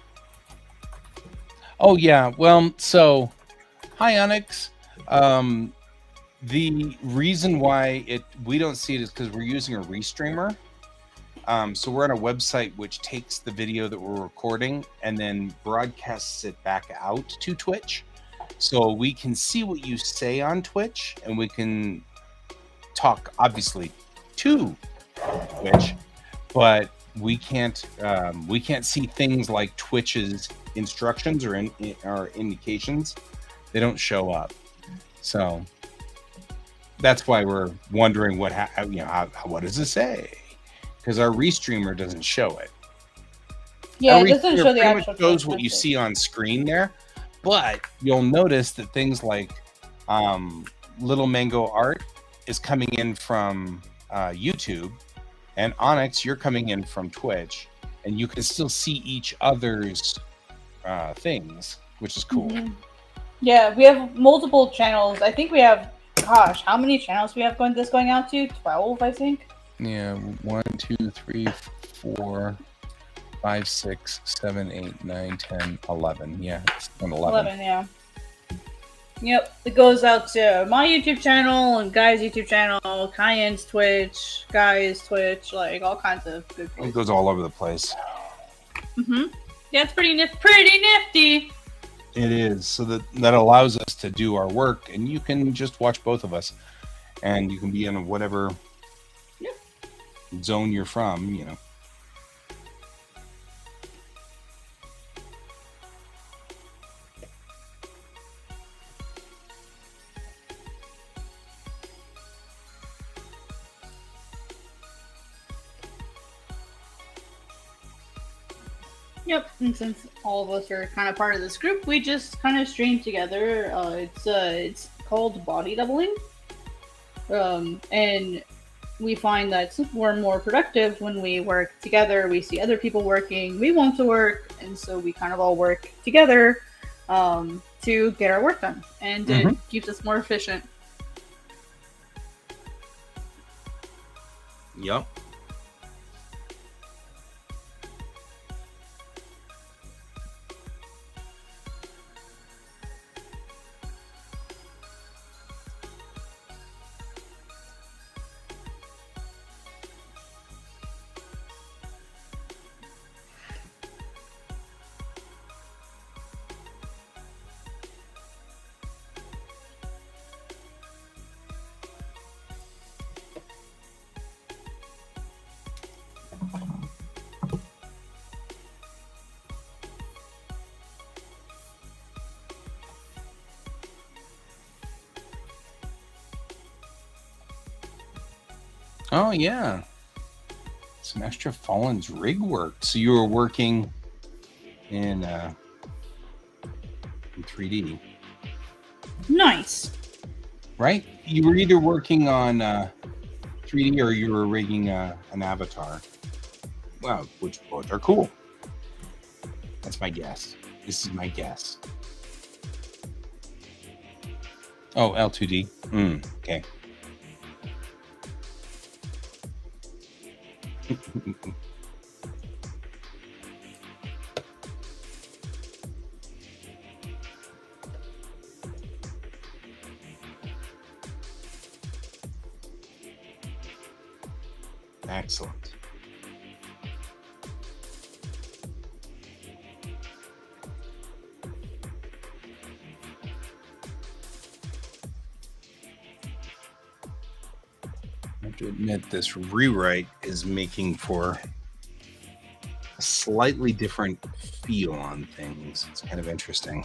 Oh, yeah. Well, so, hi, Onyx. The reason why we don't see it is because we're using a restreamer. So we're on a website which takes the video that we're recording and then broadcasts it back out to Twitch. So we can see what you say on Twitch and we can talk, obviously, to Twitch, but we can't see things like Twitch's instructions or indications. They don't show up. So that's why we're wondering what does it say? Because our restreamer doesn't show it. Yeah, it doesn't show the actual. It shows what you see on screen there, but you'll notice that things like Little Mango Art is coming in from YouTube, and Onyx, you're coming in from Twitch, and you can still see each other's things, which is cool. Mm-hmm. Yeah, we have multiple channels. I think we have, gosh, how many channels we have going out to? 12, I think. Yeah, 1, 2, 3, 4, 5, 6, 7, 8, 9, 10, 11. Yeah, it's on 11. 11, yeah. Yep, it goes out to my YouTube channel and Guy's YouTube channel, Cayenne's Twitch, Guy's Twitch, like all kinds of good It places. goes all over the place. Yeah, it's pretty nifty. It is. So that allows us to do our work, and you can just watch both of us, and you can be in whatever zone you're from, you know. Yep, and since all of us are kind of part of this group, we just kind of stream together. It's called body doubling, and we find that we're more productive when we work together. We see other people working, we want to work, and so we kind of all work together to get our work done, and it keeps us more efficient. Yep. Oh yeah, some extra Fallen's rig work. So you were working in 3D, Nice. right? You were either working on 3D or you were rigging an avatar. Wow, which both are cool. That's my guess. This is my guess. Oh, L2D. Okay. Excellent. I have to admit, this rewrite is making for a slightly different feel on things. It's kind of interesting.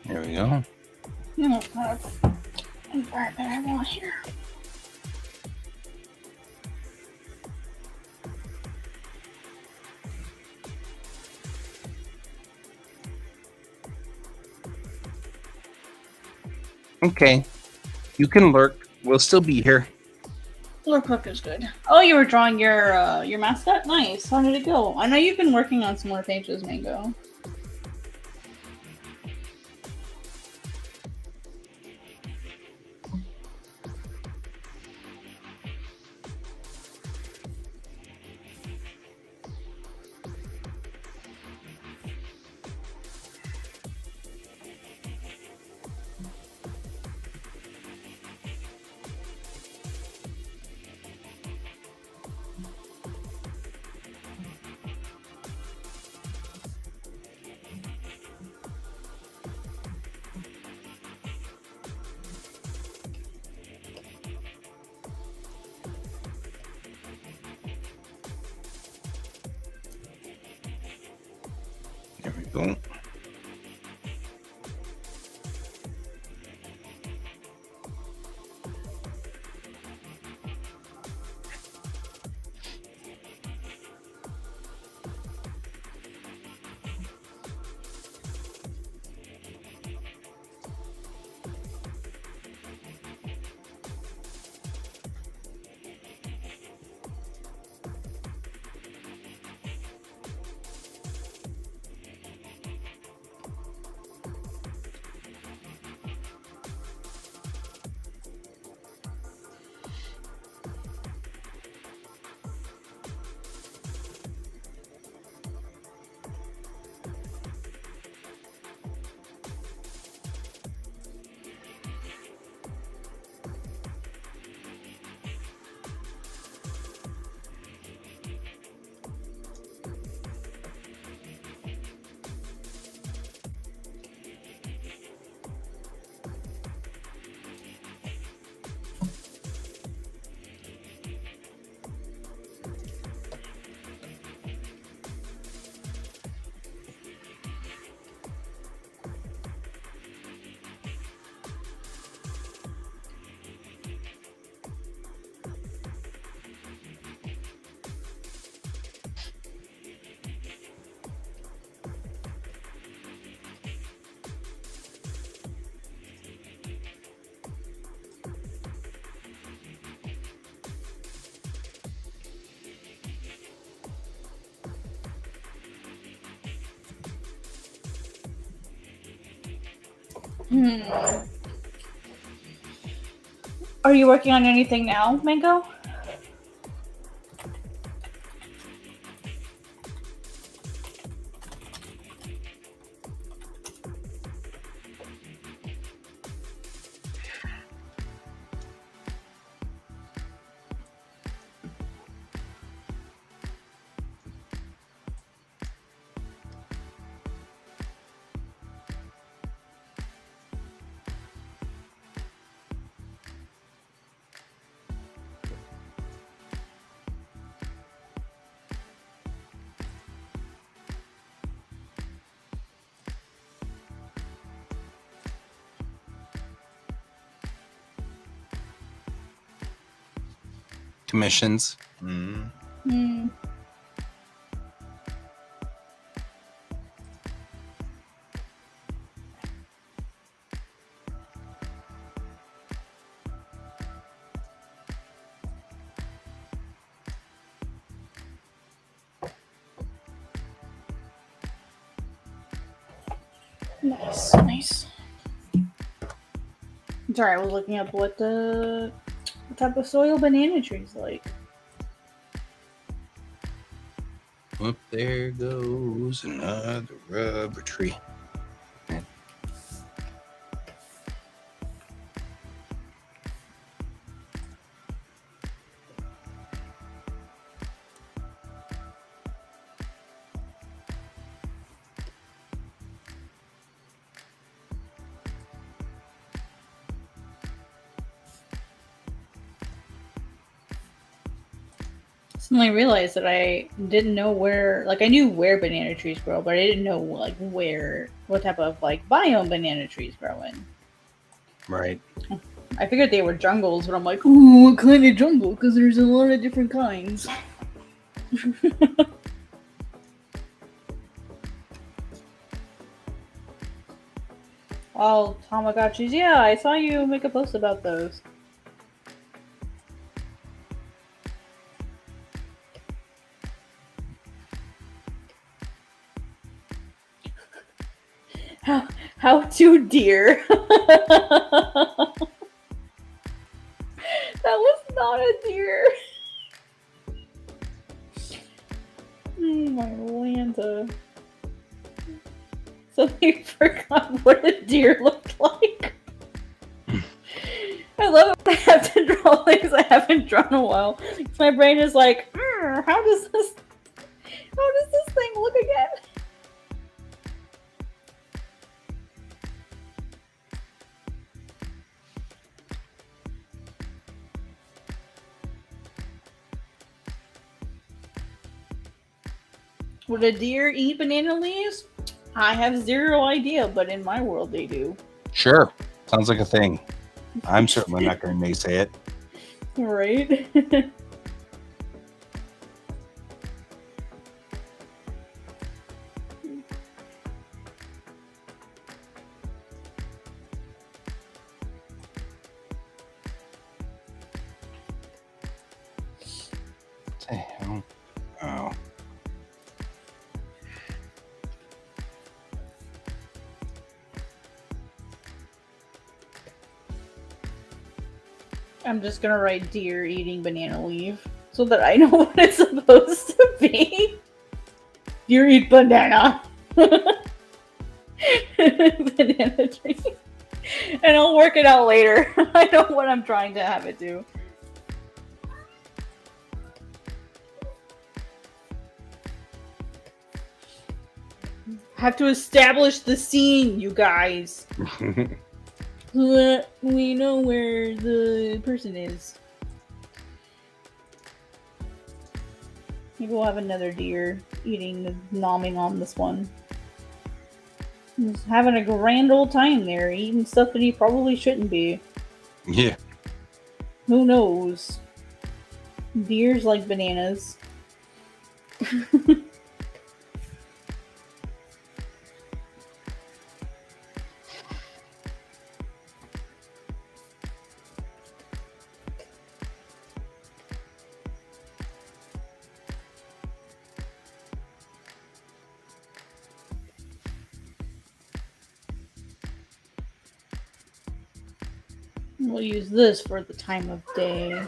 There we go. No, part that I want here. Okay. You can lurk. We'll still be here. Lurk is good. Oh, you were drawing your mascot? Nice. How did it go? I know you've been working on some more pages, Mango. Cool. Are you working on anything now, Mango? Commissions. Nice, nice. Sorry, I was looking up what type of soil banana trees like. Up there goes another rubber tree. Suddenly realized that I didn't know where, like, I knew where banana trees grow, but I didn't know, like, what type of, like, biome banana trees grow in. Right. I figured they were jungles, but I'm like, ooh, what kind of jungle? Because there's a lot of different kinds. Oh, Tamagotchis, yeah, I saw you make a post about those. How to deer. That was not a deer. Oh my Lanta. Suddenly forgot what a deer looked like. I love it when I have to draw things I haven't drawn in a while. My brain is like, how does this thing look again? Would a deer eat banana leaves? I have zero idea, but in my world they do. Sure. Sounds like a thing. I'm certainly not going to naysay it. Right? What the hell? Oh. I'm just gonna write deer eating banana leaf so that I know what it's supposed to be. Deer eat banana. Banana tree. And I'll work it out later. I know what I'm trying to have it do. Have to establish the scene, you guys. So that we know where the person is. Maybe we'll have another deer eating, nomming on this one. He's having a grand old time there, eating stuff that he probably shouldn't be. Yeah. Who knows? Deers like bananas. We'll use this for the time of day.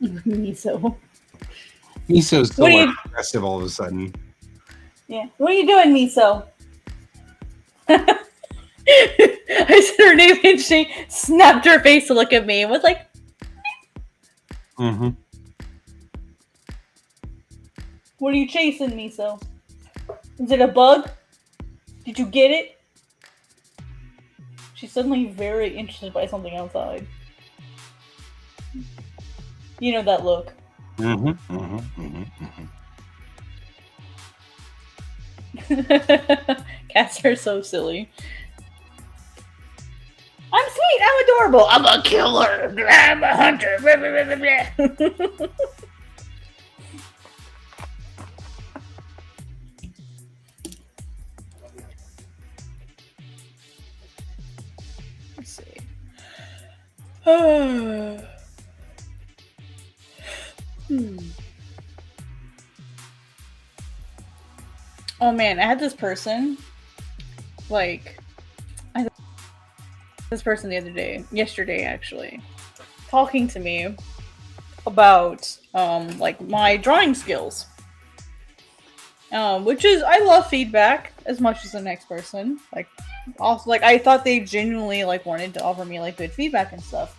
Miso. Miso's so What are you- aggressive all of a sudden. Yeah. What are you doing, Miso? I said her name and she snapped her face to look at me and was like, Mm-hmm. what are you chasing, Miso? Is it a bug? Did you get it? She's suddenly very interested by something outside. You know that look. Mm-hmm. Mm-hmm. Mm-hmm. Cats are so silly. I'm sweet, I'm adorable, I'm a killer, I'm a hunter. Blah, blah, blah, blah. Let's see. Oh man, I had this person, like, this person the other day, yesterday actually, talking to me about, like, my drawing skills. Which is, I love feedback as much as the next person. Like, also, like, I thought they genuinely, like, wanted to offer me, like, good feedback and stuff.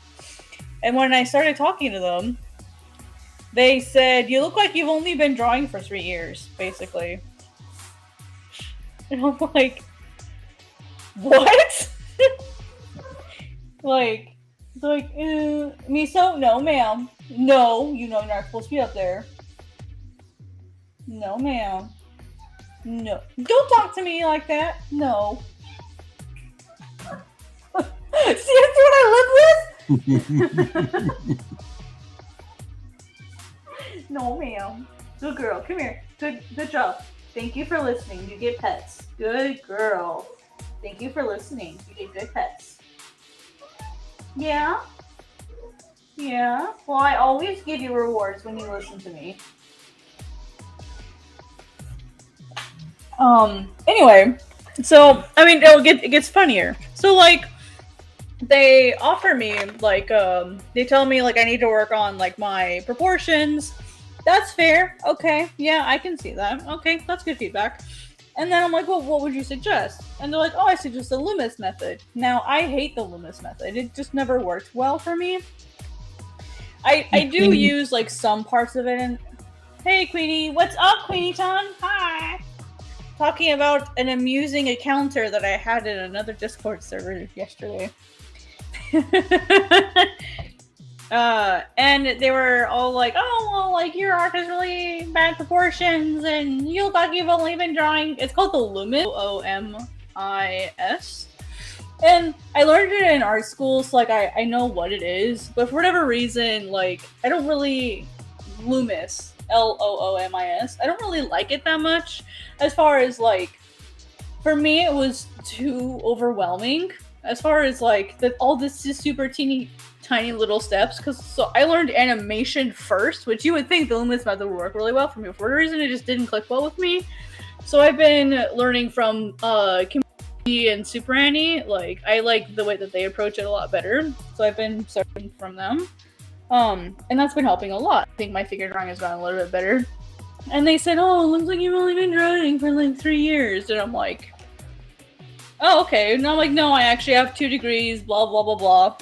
And when I started talking to them, they said, you look like you've only been drawing for 3 years, basically. And I'm like, what? like, Miso? No, ma'am. No, you know you're not supposed to be up there. No, ma'am. No. Don't talk to me like that. No. See, that's what I live with? No, ma'am. Good girl. Come here. Good job. Thank you for listening. You get pets. Good girl. Thank you for listening. You get good pets. Yeah? Yeah? Well, I always give you rewards when you listen to me. Anyway, so, I mean, it gets funnier. So, like, they offer me, like, they tell me, like, I need to work on, like, my proportions. That's fair. Okay. Yeah, I can see that. Okay, that's good feedback. And then I'm like, well, what would you suggest? And they're like, oh, I suggest the Loomis method. Now, I hate the Loomis method. It just never worked well for me. I do use, like, some parts of it. And hey, Queenie. What's up, Queenie-chan? Hi. Talking about an amusing encounter that I had in another Discord server yesterday. And they were all like, "Oh, well, like your art is really bad proportions, and you look like you've only been drawing." It's called the Loomis, Loomis, and I learned it in art school, so like I know what it is, but for whatever reason, like I don't really Loomis, Loomis. I don't really like it that much. As far as like, for me, it was too overwhelming. As far as like all this is super tiny little steps, because so I learned animation first, which you would think the Loomis method would work really well for me. For whatever reason, it just didn't click well with me. So I've been learning from Kim and Super Annie. Like I like the way that they approach it a lot better. So I've been starting from them. And that's been helping a lot. I think my figure drawing has gotten a little bit better. And they said, "Oh, it looks like you've only been drawing for like 3 years." And I'm like, "Oh, okay." And I'm like, "No, I actually have 2 degrees, blah, blah, blah, blah."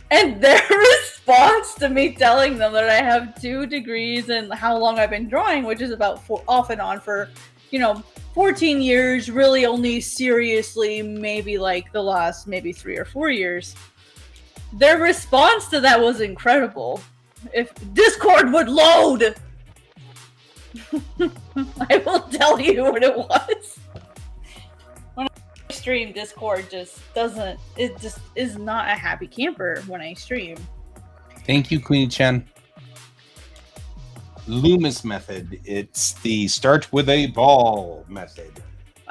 And their response to me telling them that I have 2 degrees and how long I've been drawing, which is about off and on for, 14 years, really only seriously maybe like the last maybe 3 or 4 years. Their response to that was incredible. If Discord would load, I will tell you what it was. When I stream, Discord just doesn't, it just is not a happy camper when I stream. Thank you, Queenie Chen. Loomis method. It's the start with a ball method.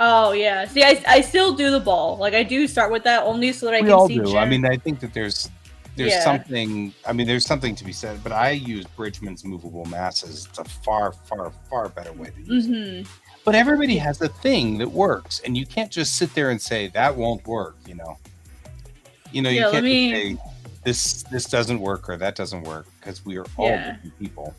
Oh yeah. See, I still do the ball. Like I do start with that only so that I can see. We all do. I mean, I think that there's something. I mean, there's something to be said. But I use Bridgman's movable masses. It's a far, far, far better way to use it. But everybody has a thing that works, and you can't just sit there and say that won't work. You can't say this doesn't work or that doesn't work, because we are all different people.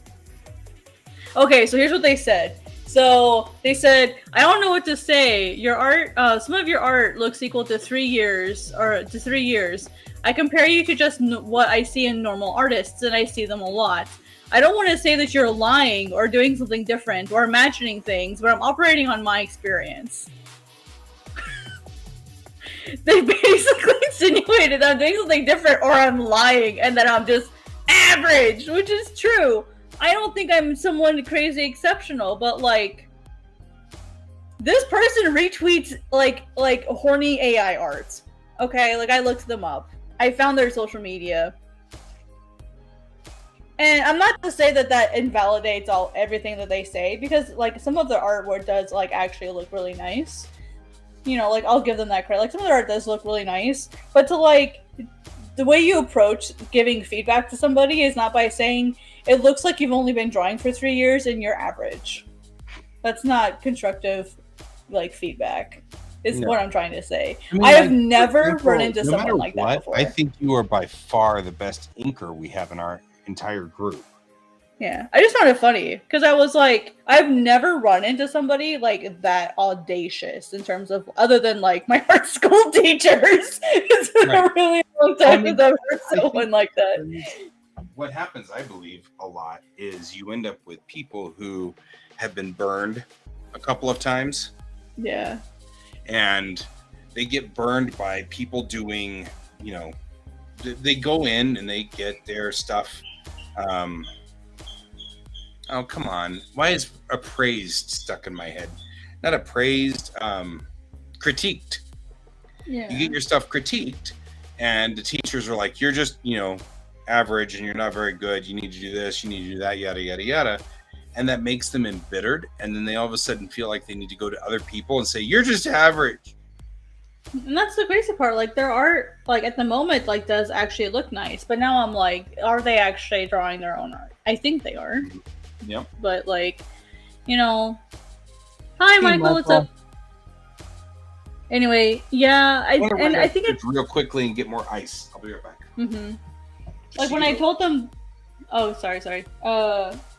Okay, so here's what they said. So they said, "I don't know what to say. Your art, some of your art looks equal to 3 years, or to 3 years. I compare you to just what I see in normal artists, and I see them a lot. I don't want to say that you're lying or doing something different or imagining things, but I'm operating on my experience." They basically insinuated I'm doing something different or I'm lying and that I'm just average, which is true. I don't think I'm someone crazy exceptional, but like, this person retweets like horny AI art. Okay, like I looked them up. I found their social media. And I'm not to say that invalidates everything that they say, because like some of their artwork does like actually look really nice. Like I'll give them that credit. Like some of their art does look really nice, but to like the way you approach giving feedback to somebody is not by saying it looks like you've only been drawing for 3 years and you're average. That's not constructive like feedback. Is what I'm trying to say. I have never run into someone like that before. I think you are by far the best inker we have in our entire group. Yeah, I just found it funny because I was like, I've never run into somebody like that audacious in terms of, other than like my art school teachers. It's been a really long time since I've heard someone like that. What happens, I believe, a lot is you end up with people who have been burned a couple of times. Yeah. And they get burned by people doing, they go in and they get their stuff. Oh, come on. Why is appraised stuck in my head? Not appraised, critiqued. Yeah. You get your stuff critiqued, and the teachers are like, you're just, average and you're not very good. You need to do this, you need to do that, yada, yada, yada. And that makes them embittered. And then they all of a sudden feel like they need to go to other people and say, you're just average. And that's the crazy part. Like their art, like at the moment, like does actually look nice. But now I'm like, are they actually drawing their own art? I think they are. Yep. But like, hi Michael, what's up? Anyway, yeah, I think it's real quickly and get more ice. I'll be right back. Mm-hmm. Like when I told them, sorry.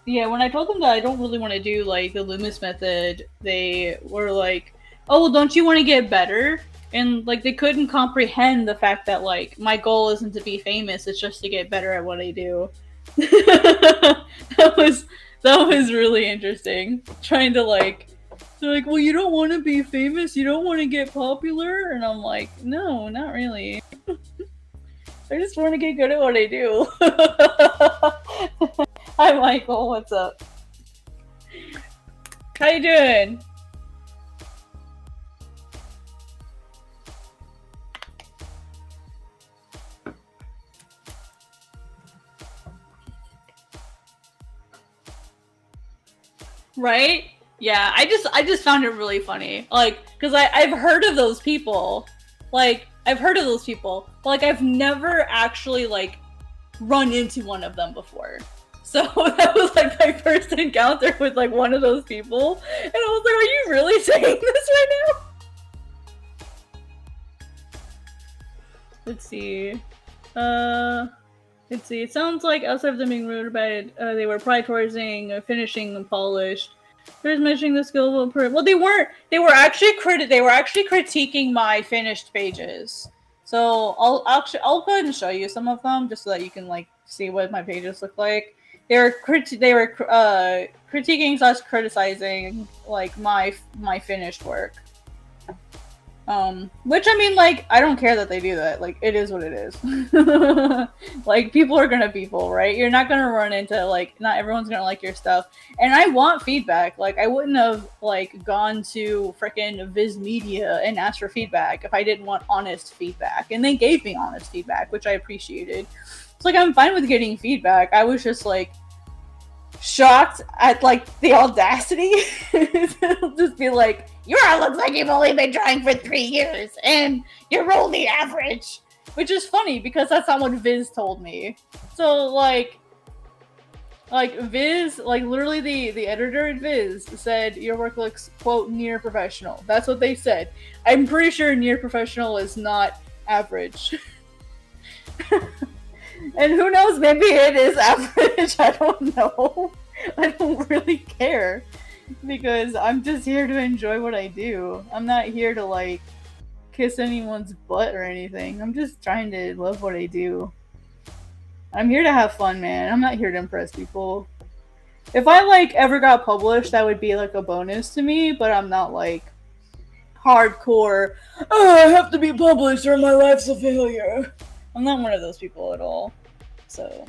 Yeah, when I told them that I don't really want to do like the Loomis method, they were like, "Oh, well, don't you want to get better?" And like they couldn't comprehend the fact that like my goal isn't to be famous; it's just to get better at what I do. That was really interesting. Trying to like, they're like, "Well, you don't want to be famous, you don't want to get popular," and I'm like, "No, not really." I just want to get good at what I do. Hi, Michael. What's up? How you doing? Right? Yeah, I just found it really funny. Like, because I've heard of those people. Like, I've heard of those people. But, like, I've never actually, like, run into one of them before. So that was, like, my first encounter with, like, one of those people. And I was like, are you really saying this right now? Let's see. Let's see. It sounds like outside of them being rude about it, they were prioritizing finishing and polished. There's mentioning the skill of well, they weren't. They were actually critiquing my finished pages. So I'll go ahead and show you some of them just so that you can like see what my pages look like. They were critiquing / criticizing like my finished work. Which I mean, like, I don't care that they do that. Like, it is what it is. Like, people are gonna people, right? You're not gonna run into, like, not everyone's gonna like your stuff. And I want feedback. Like, I wouldn't have, like, gone to frickin' Viz Media and asked for feedback if I didn't want honest feedback. And they gave me honest feedback, which I appreciated. It's like, I'm fine with getting feedback. I was just, like, shocked at, like, the audacity. It'll just be like, your art looks like you've only been drawing for 3 years, and you're only average. Which is funny, because that's not what Viz told me. So, like Viz, like, literally the editor at Viz said, your work looks, quote, near professional. That's what they said. I'm pretty sure near professional is not average. And who knows, maybe it is average, I don't know. I don't really care. Because I'm just here to enjoy what I do. I'm not here to, like, kiss anyone's butt or anything. I'm just trying to love what I do. I'm here to have fun, man. I'm not here to impress people. If I, like, ever got published, that would be, like, a bonus to me, but I'm not, like, hardcore, oh, I have to be published or my life's a failure. I'm not one of those people at all. So,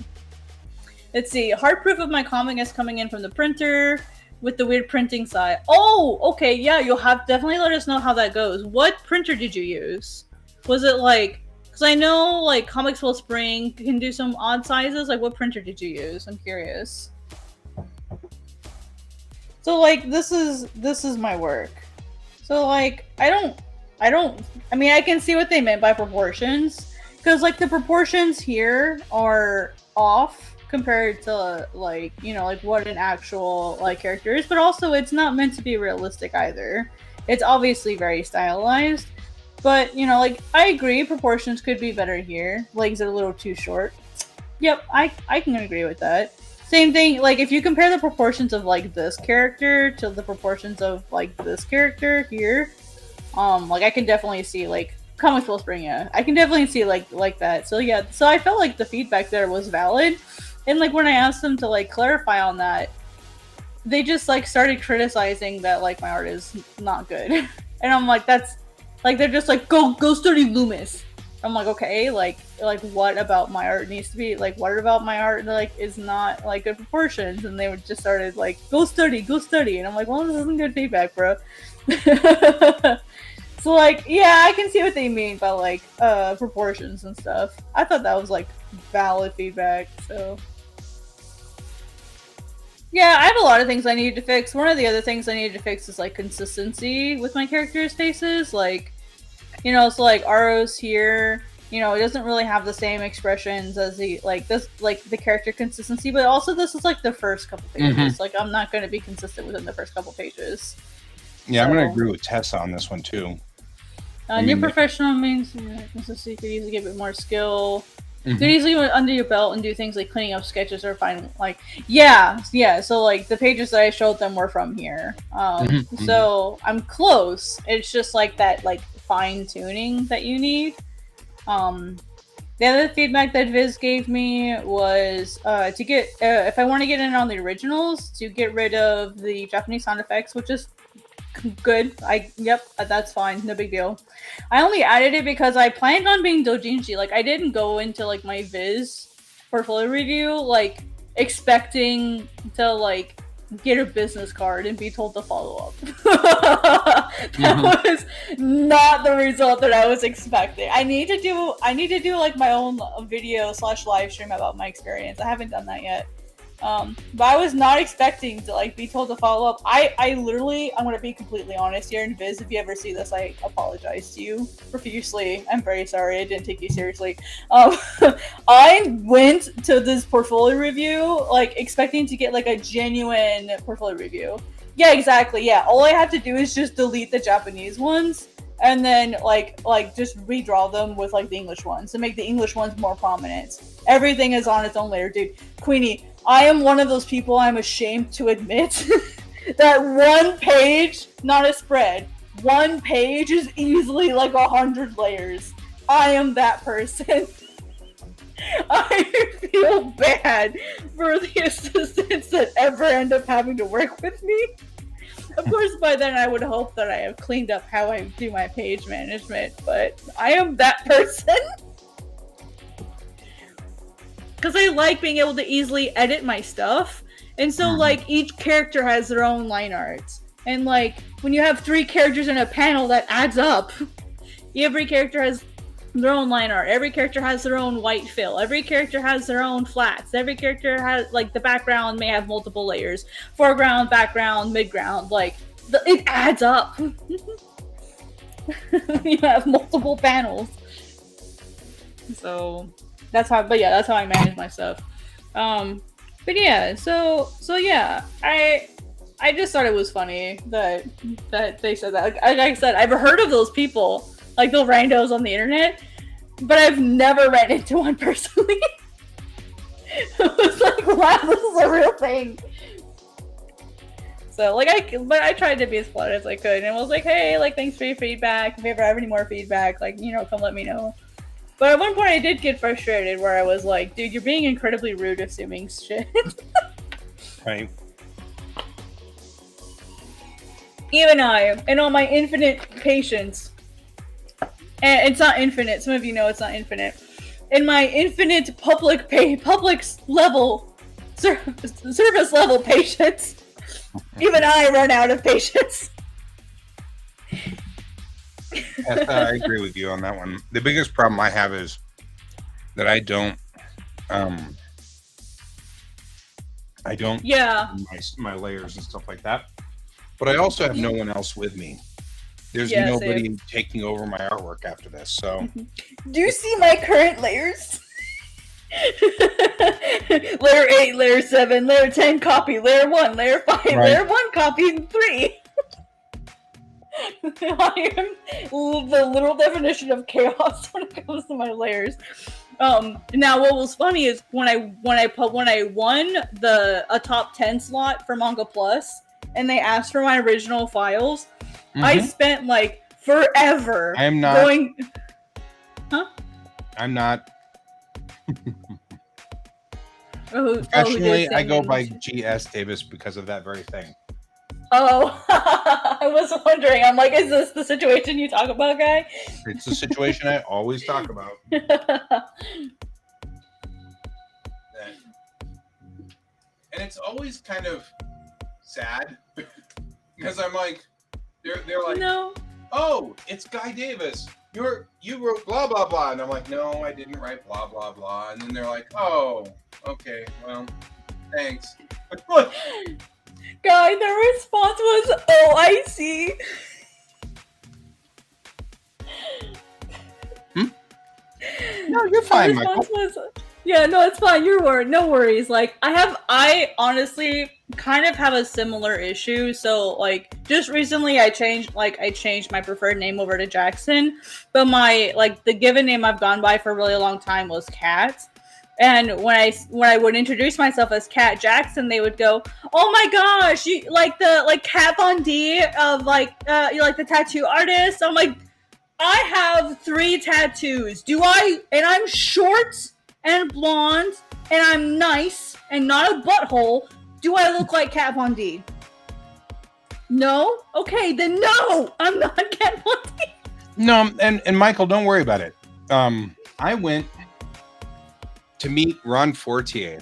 let's see. Hard proof of my comic is coming in from the printer with the weird printing side. Oh, okay, yeah, you'll have definitely let us know how that goes. What printer did you use? Was it like, because I know like Comics Will Spring can do some odd sizes. Like, what printer did you use? I'm curious. So like, this is my work. So like, I mean, I can see what they meant by proportions. Because, like, the proportions here are off compared to, like, you know, like, what an actual, like, character is. But also, it's not meant to be realistic either. It's obviously very stylized. But, you know, like, I agree, proportions could be better here. Legs are a little too short. Yep, I can agree with that. Same thing, like, if you compare the proportions of, like, this character to the proportions of, like, this character here, like, I can definitely see, like, Comics Will Spring, yeah. I can definitely see, like that. So, yeah, so I felt like the feedback there was valid. And, like, when I asked them to, like, clarify on that, they just, like, started criticizing that, like, my art is not good. And I'm like, that's, like, they're just like, go study Loomis. I'm like, okay, like, what about my art needs to be, like, what about my art, like, is not, like, good proportions? And they would just started, like, go study. And I'm like, well, this isn't good feedback, bro. So, like, yeah, I can see what they mean by, like, proportions and stuff. I thought that was, like, valid feedback, so. Yeah, I have a lot of things I needed to fix. One of the other things I needed to fix is, like, consistency with my characters' faces. Like, you know, so, like, Aros here, you know, it doesn't really have the same expressions as the, like, this, like, the character consistency, but also this is, like, the first couple pages. Mm-hmm. Like, I'm not going to be consistent within the first couple pages. Yeah, so. I'm going to agree with Tessa on this one, too. New professional means consistency. You could easily give it more skill. Mm-hmm. You could easily go under your belt and do things like cleaning up sketches or find, like, yeah. So, like, the pages that I showed them were from here. So I'm close. It's just, like, that, like, fine-tuning that you need. The other feedback that Viz gave me was to get, if I want to get in on the originals, to get rid of the Japanese sound effects, which is Good. Yep, that's fine. No big deal. I only added it because I planned on being doujinshi. Like, I didn't go into like my Viz portfolio review like expecting to like get a business card and be told to follow up. That was not the result that I was expecting. I need to do like my own video / live stream about my experience. I haven't done that yet. But I was not expecting to like be told to follow up. I literally, I'm gonna be completely honest here, and Viz, if you ever see this, I apologize to you profusely. I'm very sorry, I didn't take you seriously. I went to this portfolio review like expecting to get like a genuine portfolio review. Yeah, exactly. Yeah, all I have to do is just delete the Japanese ones and then like just redraw them with like the English ones to make the English ones more prominent. Everything is on its own layer, dude. Queenie, I am one of those people, I'm ashamed to admit, that one page, not a spread, one page is easily like 100 layers. I am that person. I feel bad for the assistants that ever end up having to work with me. Of course, by then I would hope that I have cleaned up how I do my page management, but I am that person. Because I like being able to easily edit my stuff. And so, like, each character has their own line art. And, like, when you have 3 characters in a panel, that adds up. Every character has their own line art. Every character has their own white fill. Every character has their own flats. Every character has, like, the background may have multiple layers. Foreground, background, midground. Like, it adds up. You have multiple panels. So... that's how I manage my stuff. But yeah, so yeah, I just thought it was funny that they said that. Like I said, I've heard of those people, like the randos on the internet, but I've never ran into one personally. It was like, wow, this is a real thing. So like I tried to be as polite as I could, and was like, hey, like thanks for your feedback. If you ever have any more feedback, like come let me know. But at one point I did get frustrated where I was like, dude, you're being incredibly rude assuming shit. Right. Even I, in all my infinite patience, and it's not infinite, some of you know it's not infinite, in my infinite public level, service level patience, even I run out of patience. Yes, I agree with you on that one. The biggest problem I have is that I don't yeah, my layers and stuff like that. But I also have no one else with me. There's nobody taking over my artwork after this. So, do you see my current layers? Layer 8, layer 7, layer 10 copy, layer 1, layer 5, right. Layer 1 copy 3. I am the literal definition of chaos when it comes to my layers. Now what was funny is when I won a top 10 slot for Manga Plus and they asked for my original files, I spent like forever. I am not going. Huh? I'm not. Professionally, I go by G.S. Davis because of that very thing. Oh, I was wondering. I'm like, is this the situation you talk about, guy? It's the situation I always talk about. And it's always kind of sad because I'm like, they're like, no. Oh, it's Guy Davis. You wrote blah blah blah, and I'm like, no, I didn't write blah blah blah. And then they're like, oh, okay, well, thanks. Guy, the response was, oh, I see. No, you're fine, Michael. Yeah, no, it's fine. No worries. Like, I honestly kind of have a similar issue. So, like, just recently I changed my preferred name over to Jackson. But the given name I've gone by for a really long time was Kat. And when I would introduce myself as Kat Jackson, they would go, "Oh my gosh, you like Kat Von D of you like the tattoo artist?" I'm like, I have 3 tattoos. And I'm short and blonde and I'm nice and not a butthole. Do I look like Kat Von D? No? Okay, then no! I'm not Kat Von D. No, and Michael, don't worry about it. I went to meet Ron Fortier.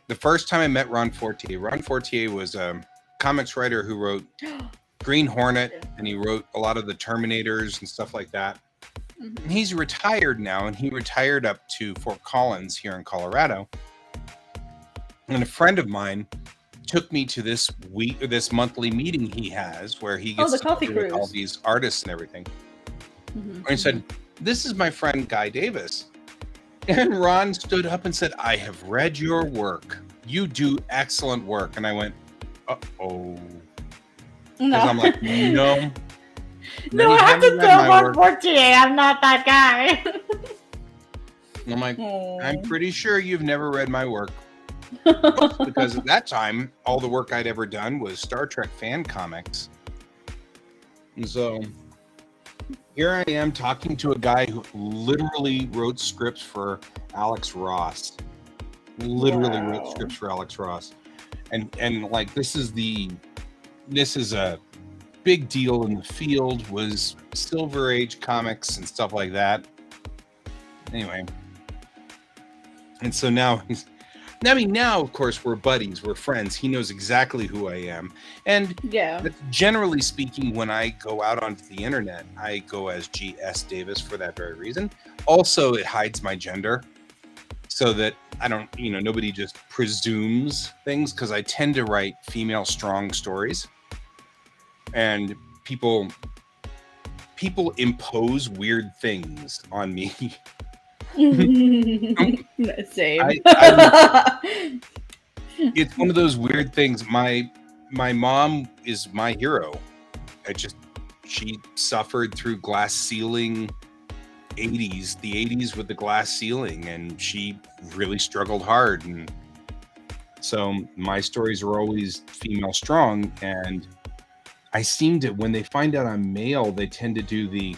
The first time I met Ron Fortier was a comics writer who wrote Green Hornet, and he wrote a lot of the Terminators and stuff like that. Mhm. He's retired now, and he retired up to Fort Collins here in Colorado. And a friend of mine took me to this monthly meeting he has where he gets the to coffee talk with all cruise. these artists and everything. Mhm. And he said, "This is my friend Guy Davis." And Ron stood up and said, "I have read your work. You do excellent work." And I went, "Uh-oh." No. Because I'm like, no. No, I have to tell Ron Fortier. I'm not that guy. I'm like, Aww. I'm pretty sure you've never read my work. Because at that time, all the work I'd ever done was Star Trek fan comics. And so here I am talking to a guy who literally wrote scripts for Alex Ross. Wrote scripts for Alex Ross. And like this is a big deal in the field, was Silver Age comics and stuff like that. Anyway. And so now of course we're buddies, we're friends. He knows exactly who I am. And yeah, generally speaking, when I go out onto the internet, I go as G.S. Davis for that very reason. Also, it hides my gender so that I don't, nobody just presumes things, because I tend to write female strong stories. And people impose weird things on me. Same. It's one of those weird things. My mom is my hero. She suffered through glass ceiling the 80s with the glass ceiling, and she really struggled hard. And so my stories are always female strong. And I seem to, when they find out I'm male, they tend to do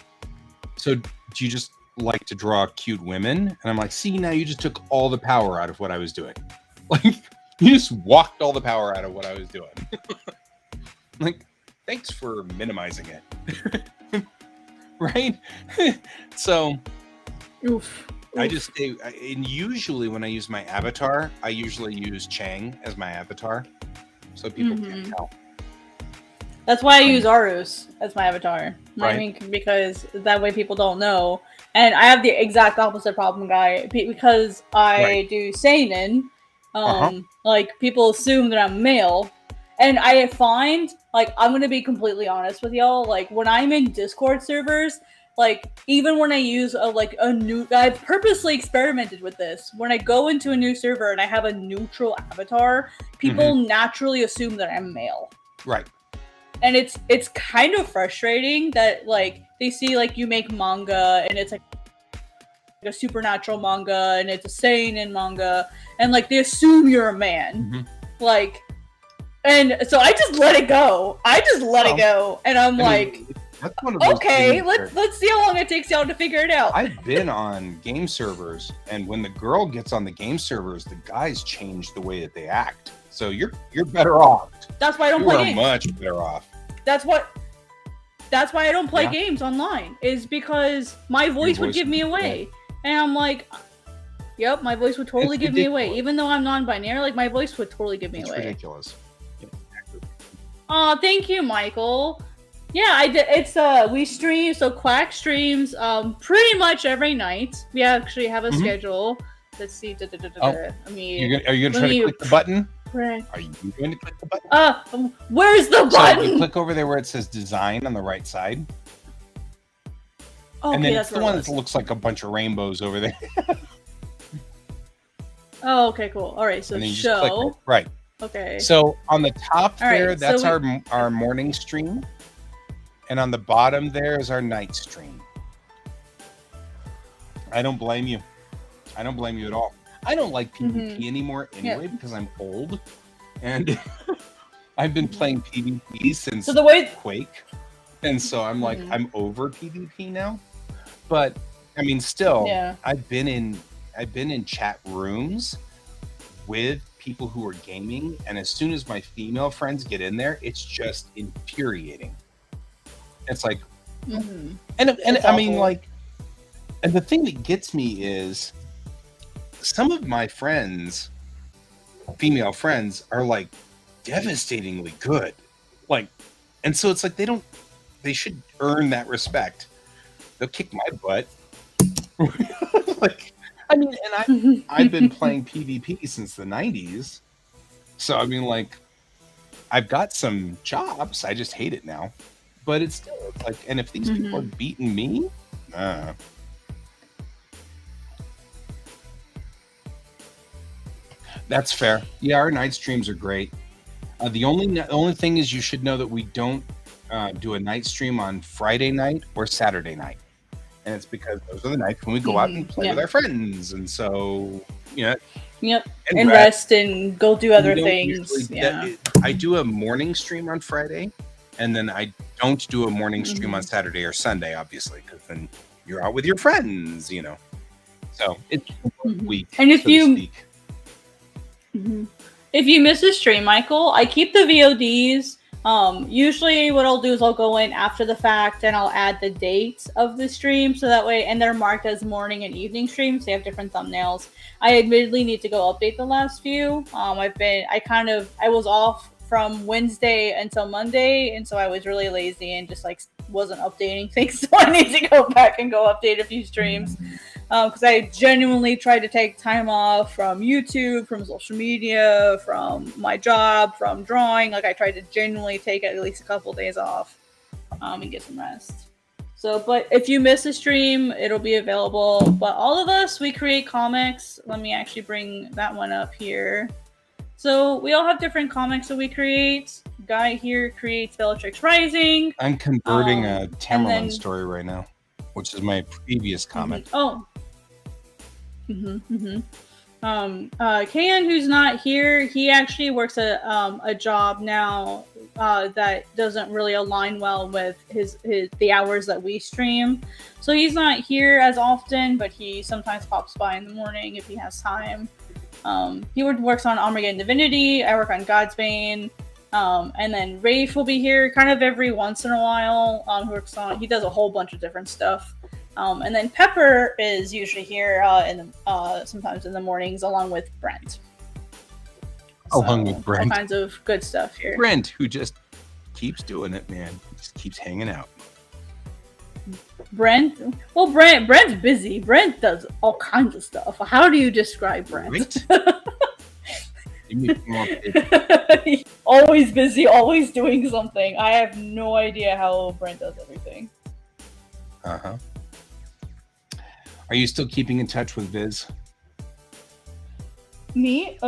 so do you just like to draw cute women? And I'm like, see, now you just took all the power out of what I was doing. Like, you just walked all the power out of what I was doing. Like, thanks for minimizing it. Right? So Oof. I just and usually when I use my avatar, I usually use Chang as my avatar, so people can't tell. That's why I use Arus as my avatar. Right. I mean, because that way people don't know. And I have the exact opposite problem, guy, because I do seinen. Like, people assume that I'm male. And I find, like, I'm gonna be completely honest with y'all, like, when I'm in Discord servers, like, even when I use I've purposely experimented with this. When I go into a new server and I have a neutral avatar, people naturally assume that I'm male. Right. And it's kind of frustrating that, like, they see, like, you make manga and it's like a supernatural manga and it's a seinen manga, and, like, they assume you're a man. Like, and so I just let it go. It go, and I'm that's one of those okay, let's see how long it takes y'all to figure it out. I've been on game servers, and when the girl gets on the game servers, the guys change the way that they act. So you're better off. That's why I don't play games. You're much better off. That's why I don't play games online, is because my voice would give me away. And I'm like, yep, my voice would totally give me away. Even though I'm non-binary, like, my voice would totally give me away. It's ridiculous. Oh, thank you, Michael. Yeah, I did. It's we stream, so Quack streams pretty much every night. We actually have a schedule. Let's see. I mean, are you gonna try to click the button? Right. Are you going to click the button? Where's the button? So you click over there where it says design on the right side. Oh, and then that's it's the one that looks like a bunch of rainbows over there. Oh, okay, cool. All right, so show. Right. Okay. So on the top there, right, that's our morning stream. And on the bottom there is our night stream. I don't blame you. I don't blame you at all. I don't like PvP anymore anyway because I'm old. And I've been playing PvP since Quake. And so I'm like, I'm over PvP now. But I mean, still, I've been in chat rooms with people who are gaming, and as soon as my female friends get in there, it's just infuriating. It's like, Mm-hmm. and It's I mean, awful. like, and the thing that gets me is some of my friends, female friends, are like devastatingly good. Like, and so it's like they should earn that respect. They'll kick my butt. Like, I mean, and I've been playing PvP since the 90s. So I mean, like, I've got some chops. I just hate it now. But it's still, it's like, and if these people are Mm-hmm. beating me, that's fair. Yeah, our night streams are great. The only thing is, you should know that we don't do a night stream on Friday night or Saturday night, and it's because those are the nights when we go out and play with Yeah. our friends, and so Yep. and And rest and go do We other don't things. usually. Yeah. I do a morning stream on Friday, and then I don't do a morning stream on Mhm. Saturday or Sunday, obviously, because then you're out with your friends, So it's a Mhm. week, And if so to you speak. Mhm. If you miss a stream, Michael, I keep the VODs. Usually what I'll do is I'll go in after the fact and I'll add the dates of the stream so that way, and they're marked as morning and evening streams. They have different thumbnails. I admittedly need to go update the last few. I was off from Wednesday until Monday, and so I was really lazy and just like wasn't updating things. So I need to go back and go update a few streams. Because I genuinely tried to take time off from YouTube, from social media, from my job, from drawing. Like, I tried to genuinely take at least a couple days off and get some rest. So, but if you miss a stream, it'll be available. But all of us, we create comics. Let me actually bring that one up here. So we all have different comics that we create. Guy here creates Bellatrix Rising. I'm converting a Tamerlan then- story right now, which is my previous comic. Oh. Kayan, who's not here, he actually works a job now that doesn't really align well with the hours that we stream. So he's not here as often, but he sometimes pops by in the morning if he has time. He works on Armageddon Divinity. I work on Godsbane. And then Rafe will be here kind of every once in a while. He does a whole bunch of different stuff. And then Pepper is usually here sometimes in the mornings along with Brent. Along with Brent. All kinds of good stuff here. Brent, who just keeps doing it, man. Just keeps hanging out. Brent? Well, Brent's busy. Brent does all kinds of stuff. How do you describe Brent? Right? Give me more pictures. Always busy, always doing something. I have no idea how Brent does everything. Uh-huh. Are you still keeping in touch with Viz? Me?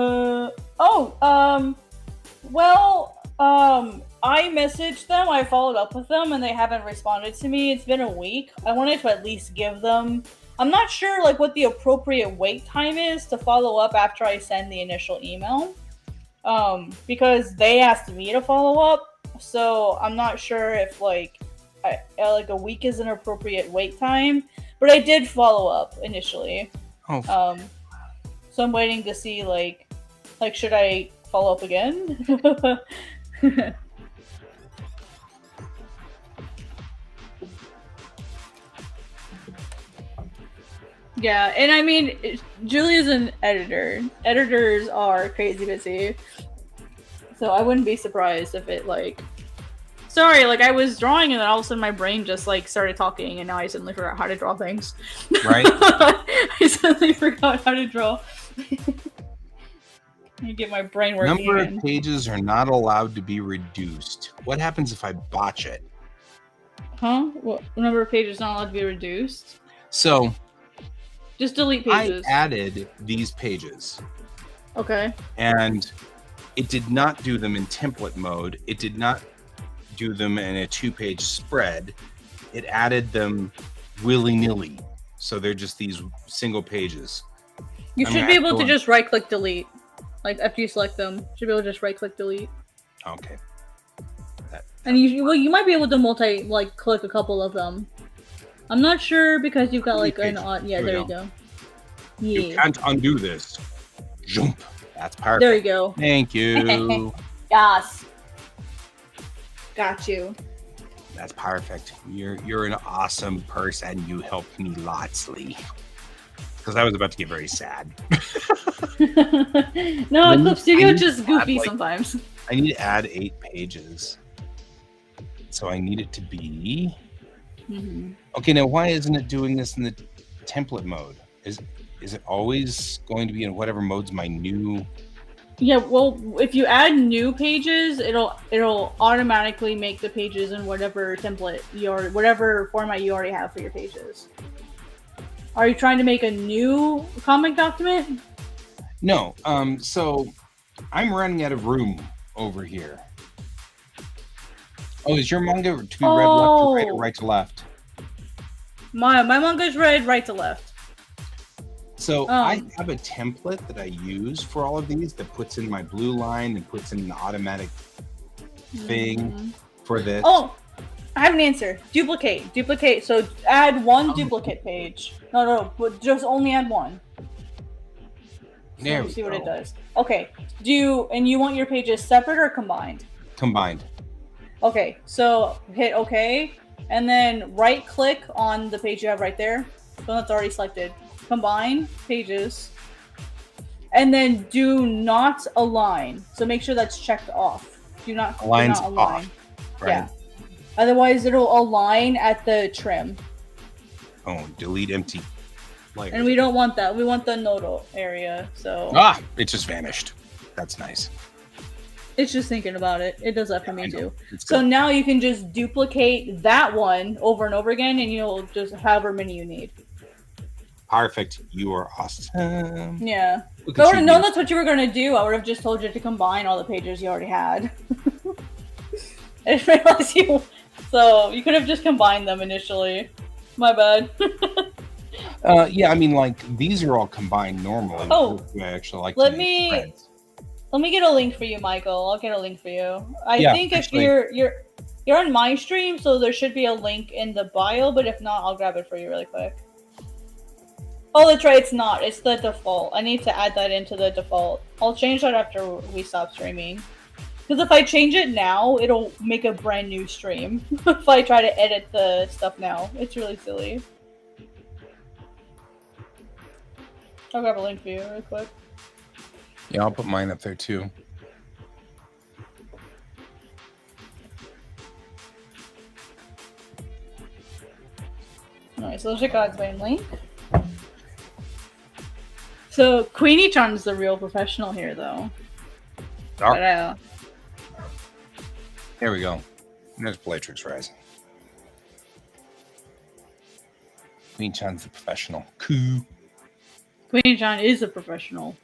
I messaged them, I followed up with them, and they haven't responded to me. It's been a week. I wanted to at least give them... I'm not sure what the appropriate wait time is to follow up after I send the initial email. Because they asked me to follow up, so I'm not sure if a week is an appropriate wait time. But I did follow up initially. Oh. So I'm waiting to see should I follow up again? Yeah, and I mean, Julia's an editor. Editors are crazy busy. So I wouldn't be surprised if it Sorry, I was drawing and then all of a sudden my brain just started talking and now I suddenly forgot how to draw things. Right? I suddenly forgot how to draw. I get my brain working Number again. of pages are not allowed to be reduced. What happens if I botch it? Huh? What number of pages not allowed to be reduced? So Just delete pages. I added these pages. Okay. And it did not do them in template mode. It did not do them in a 2-page spread. It added them willy-nilly. So they're just these single pages. You should be able to just right-click delete. After you select them, you should be able to just right-click delete. Okay. And you might be able to click a couple of them. I'm not sure because you've got an odd. Yeah, there you go. Yeah. You can't undo this. Jump. That's perfect. There you go. Thank you. Yes. Got you. That's perfect. You're an awesome person. You helped me lots, Lee. Because I was about to get very sad. No, Then Clip Studio I is just need to goofy add, like- sometimes. I need to add 8 pages. So I need it to be... Okay, now why isn't it doing this in the template mode? Is it always going to be in whatever mode's my new... Yeah, well, if you add new pages, it'll automatically make the pages in whatever template whatever format you already have for your pages. Are you trying to make a new comic document? No, so I'm running out of room over here. Oh, is your manga to be read left to right or right to left? My manga's read right to left. So I have a template that I use for all of these that puts in my blue line and puts in an automatic thing for this. Oh, I have an answer. Duplicate. So add one duplicate page. No, but just only add one. There we see go. what it does. Okay. And you want your pages separate or combined? Combined. Okay, so hit OK, and then right click on the page you have right there. The one that's already selected. Combine pages. And then do not align. So make sure that's checked off. Do not align. Off. Right. Yeah. Otherwise it'll align at the trim. Oh, delete empty layers. And we don't want that. We want the nodal area. So it just vanished. That's nice. It's just thinking about it. It does that for me too. So now you can just duplicate that one over and over again, and you'll just however many you need. Perfect. You are awesome. Yeah. If I would have known that's what you were going to do, I would have just told you to combine all the pages you already had. I didn't realize you... So, you could have just combined them initially. My bad. Yeah, I mean, like, these are all combined normally. Oh. I actually like Let me get a link for you, Michael. I'll get a link for you. I think actually, if you're on my stream, so there should be a link in the bio, but if not, I'll grab it for you really quick. Oh, that's right, it's not. It's the default. I need to add that into the default. I'll change that after we stop streaming. Because if I change it now, it'll make a brand new stream. If I try to edit the stuff now. It's really silly. I'll grab a link for you really quick. Yeah, I'll put mine up there too. Alright, so there's your God's main link. So Queenie-chan's the real professional here, though. But, there we go. There's Bellatrix Rising. Queen-chan's the professional. Cool. Queenie-chan is a professional.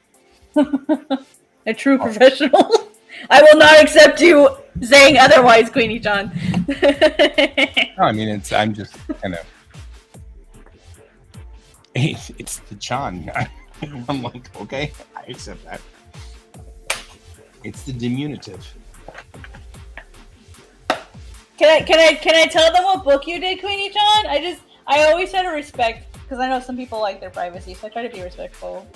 A true professional. I will not accept you saying otherwise, Queenie-chan. No, I mean, I'm just kind of... It's the Chan. I'm like, okay, I accept that. It's the diminutive. Can I tell them what book you did, Queenie-chan? I always try to respect, because I know some people like their privacy, so I try to be respectful.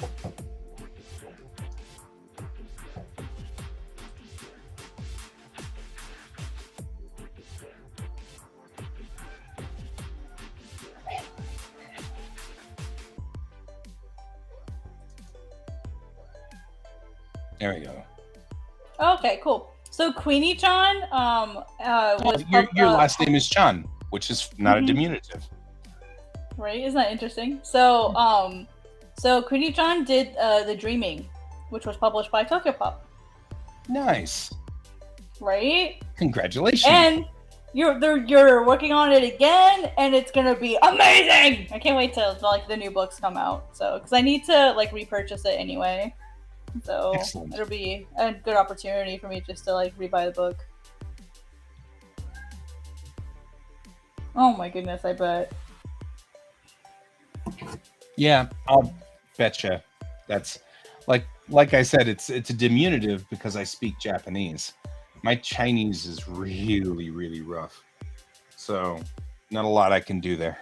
There we go. Okay, cool. So Queenie-chan was... your last name is Chan, which is not a diminutive. Right? Isn't that interesting? So, so Queenie-chan did The Dreaming, which was published by Tokyopop. Nice. Right? Congratulations. And you're working on it again, and it's gonna be amazing! I can't wait till like the new books come out. So, because I need to like repurchase it anyway. So Excellent. It'll be a good opportunity for me just to like rebuy the book. Oh my goodness, I bet. Yeah, I'll betcha. That's like I said, it's a diminutive because I speak Japanese. My Chinese is really, really rough. So not a lot I can do there.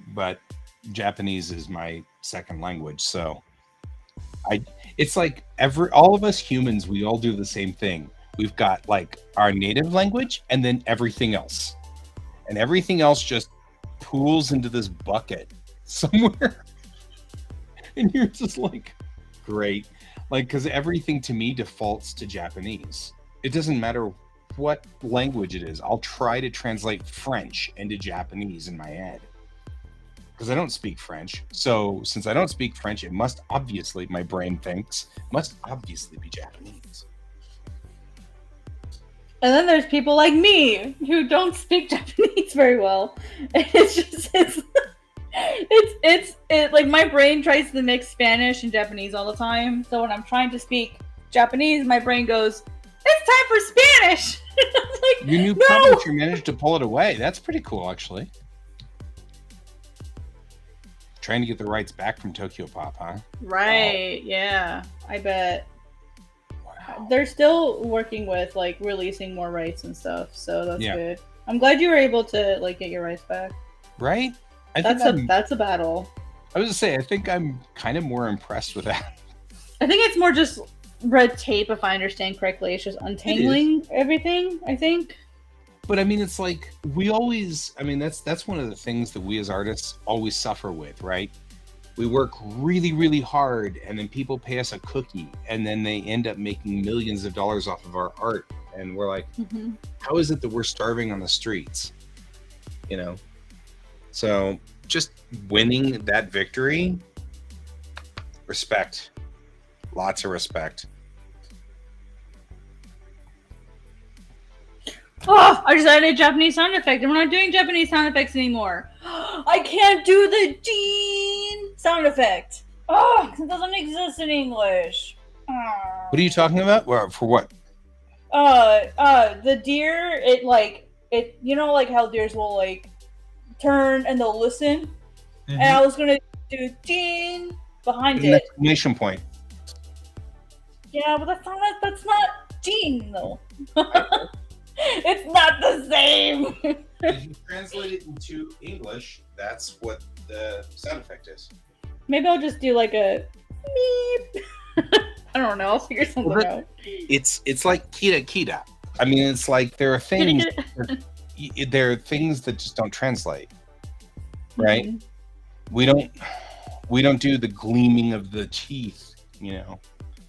But Japanese is my second language, so I it's like all of us humans, we all do the same thing. We've got like our native language and then everything else. And everything else just pools into this bucket somewhere. And you're just like, great. Like, because everything to me defaults to Japanese. It doesn't matter what language it is. I'll try to translate French into Japanese in my head. Because I don't speak French. So since I don't speak French, it must obviously, my brain thinks, must obviously be Japanese. And then there's people like me who don't speak Japanese very well. And it's just it's like my brain tries to mix Spanish and Japanese all the time. So when I'm trying to speak Japanese, my brain goes, "It's time for Spanish." Like, your new publisher managed to pull it away. That's pretty cool, actually. Trying to get the rights back from Tokyo Pop, huh? Right. Wow. Yeah. I bet. Wow. They're still working with like releasing more rights and stuff, so that's good. I'm glad you were able to like get your rights back. Right? That's a battle. I was gonna say, I think I'm kind of more impressed with that. I think it's more just red tape, if I understand correctly. It's just untangling everything, I think. But I mean, it's like we always, I mean, that's one of the things that we as artists always suffer with, right? We work really, really hard, and then people pay us a cookie, and then they end up making millions of dollars off of our art. And we're like, how is it that we're starving on the streets? You know? So just winning that victory, respect. Lots of respect. Oh, I just added a Japanese sound effect, and we're not doing Japanese sound effects anymore. I can't do the Gene sound effect. Oh, it doesn't exist in English. What are you talking about? Well, for what? The deer, it you know, like how deers will like turn and they'll listen. And I was gonna do Gene behind it. Exclamation point. Yeah, but that's not Gene though. It's not the same. If you translate it into English, that's what the sound effect is. Maybe I'll just do like a beep. I don't know. I'll figure something out. It's like kita. I mean, it's like there are things that just don't translate, right? We don't do the gleaming of the teeth. You know,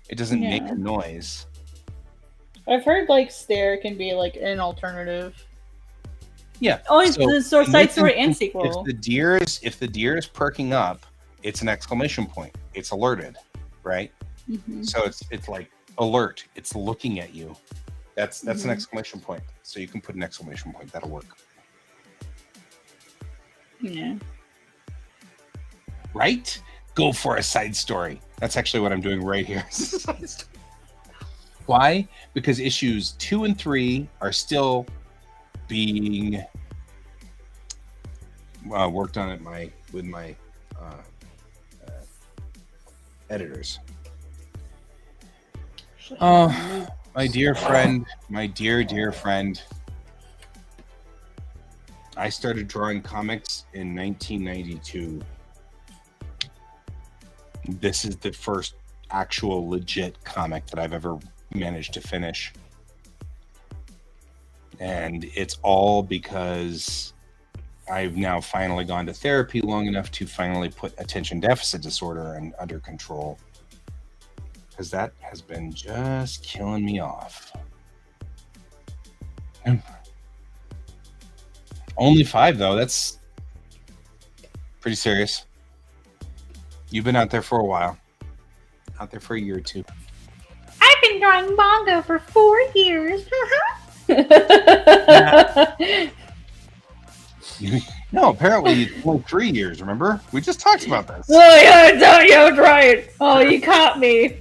it doesn't make a noise. I've heard like stare can be like an alternative. Yeah. Oh, it's so side story and sequel. If the deer is perking up, it's an exclamation point. It's alerted, right? So it's like alert. It's looking at you. That's an exclamation point. So you can put an exclamation point. That'll work. Yeah. Right? Go for a side story. That's actually what I'm doing right here. Why? Because issues 2 and 3 are still being worked on with my editors. Oh, my dear friend, my dear friend. I started drawing comics in 1992. This is the first actual legit comic that I've ever managed to finish. And it's all because I've now finally gone to therapy long enough to finally put attention deficit disorder under control. Because that has been just killing me off. Only 5 though, that's pretty serious. You've been out there for a while. Out there for a year or 2. I've been drawing manga for 4 years. No, apparently it's only 3 years, remember? We just talked about this. Oh, yeah, that's right. Oh, you caught me.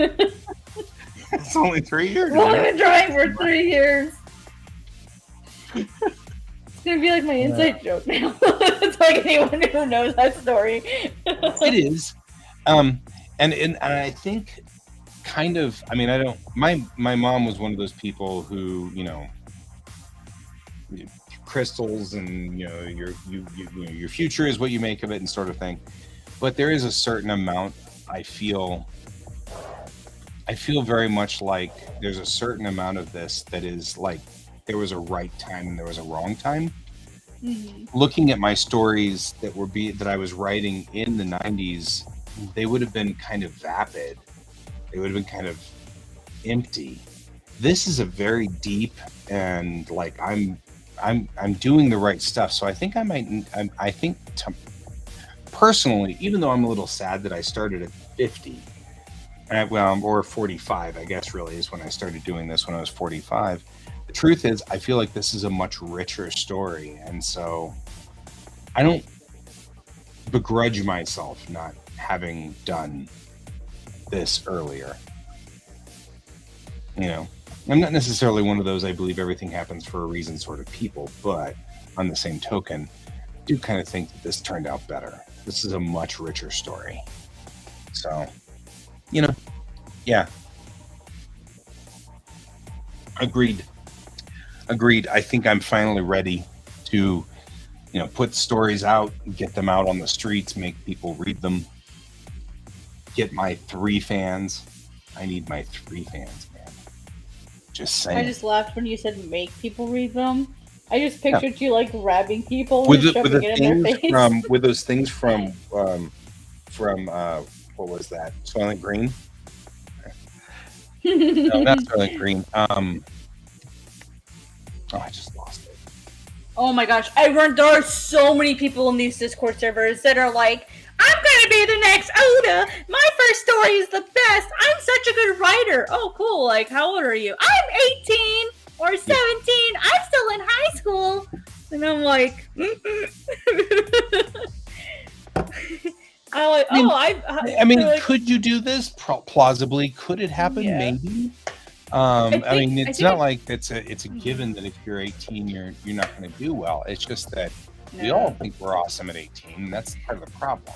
It's only 3 years. I've only been drawing for 3 years. It's going to be like my inside joke now. It's like anyone who knows that story. It is. And I think kind of, I mean, I don't, my mom was one of those people who, you know, crystals and, you know, your future is what you make of it and sort of thing. But there is a certain amount I feel I feel very much like there's a certain amount of this that is like there was a right time and there was a wrong time. Mhm. Looking at my stories that I was writing in the 90s, they would have been kind of vapid. They would have been kind of empty. This is a very deep and like I'm doing the right stuff. So I think I think personally, even though I'm a little sad that I started at 50, well, or 45, I guess really is when I started doing this when I was 45. The truth is, I feel like this is a much richer story, and so I don't begrudge myself not having done this earlier. You know, I'm not necessarily one of those I believe everything happens for a reason sort of people, but on the same token, I do kind of think that this turned out better. This is a much richer story. So, you know, yeah, agreed. Agreed. I think I'm finally ready to, put stories out, get them out on the streets, make people read them, get my 3 fans. I need my 3 fans, man. Just saying. I just laughed when you said make people read them. I just pictured you like grabbing people with and the, with shoving the it in their things face. with those things from what was that? Soylent Green? No, not Soylent Green. Oh, I just lost it. Oh my gosh, there are so many people in these Discord servers that are like, I'm gonna be the next Oda! My first story is the best! I'm such a good writer! Oh, cool, like, how old are you? I'm 18 or 17! Yeah. I'm still in high school! And I'm like, I mean, like, could you do this? Plausibly, could it happen? Yeah. Maybe. I mean, it's not like it's a given that if you're 18, you're not going to do well. It's just that we all think we're awesome at 18. And that's part of the problem.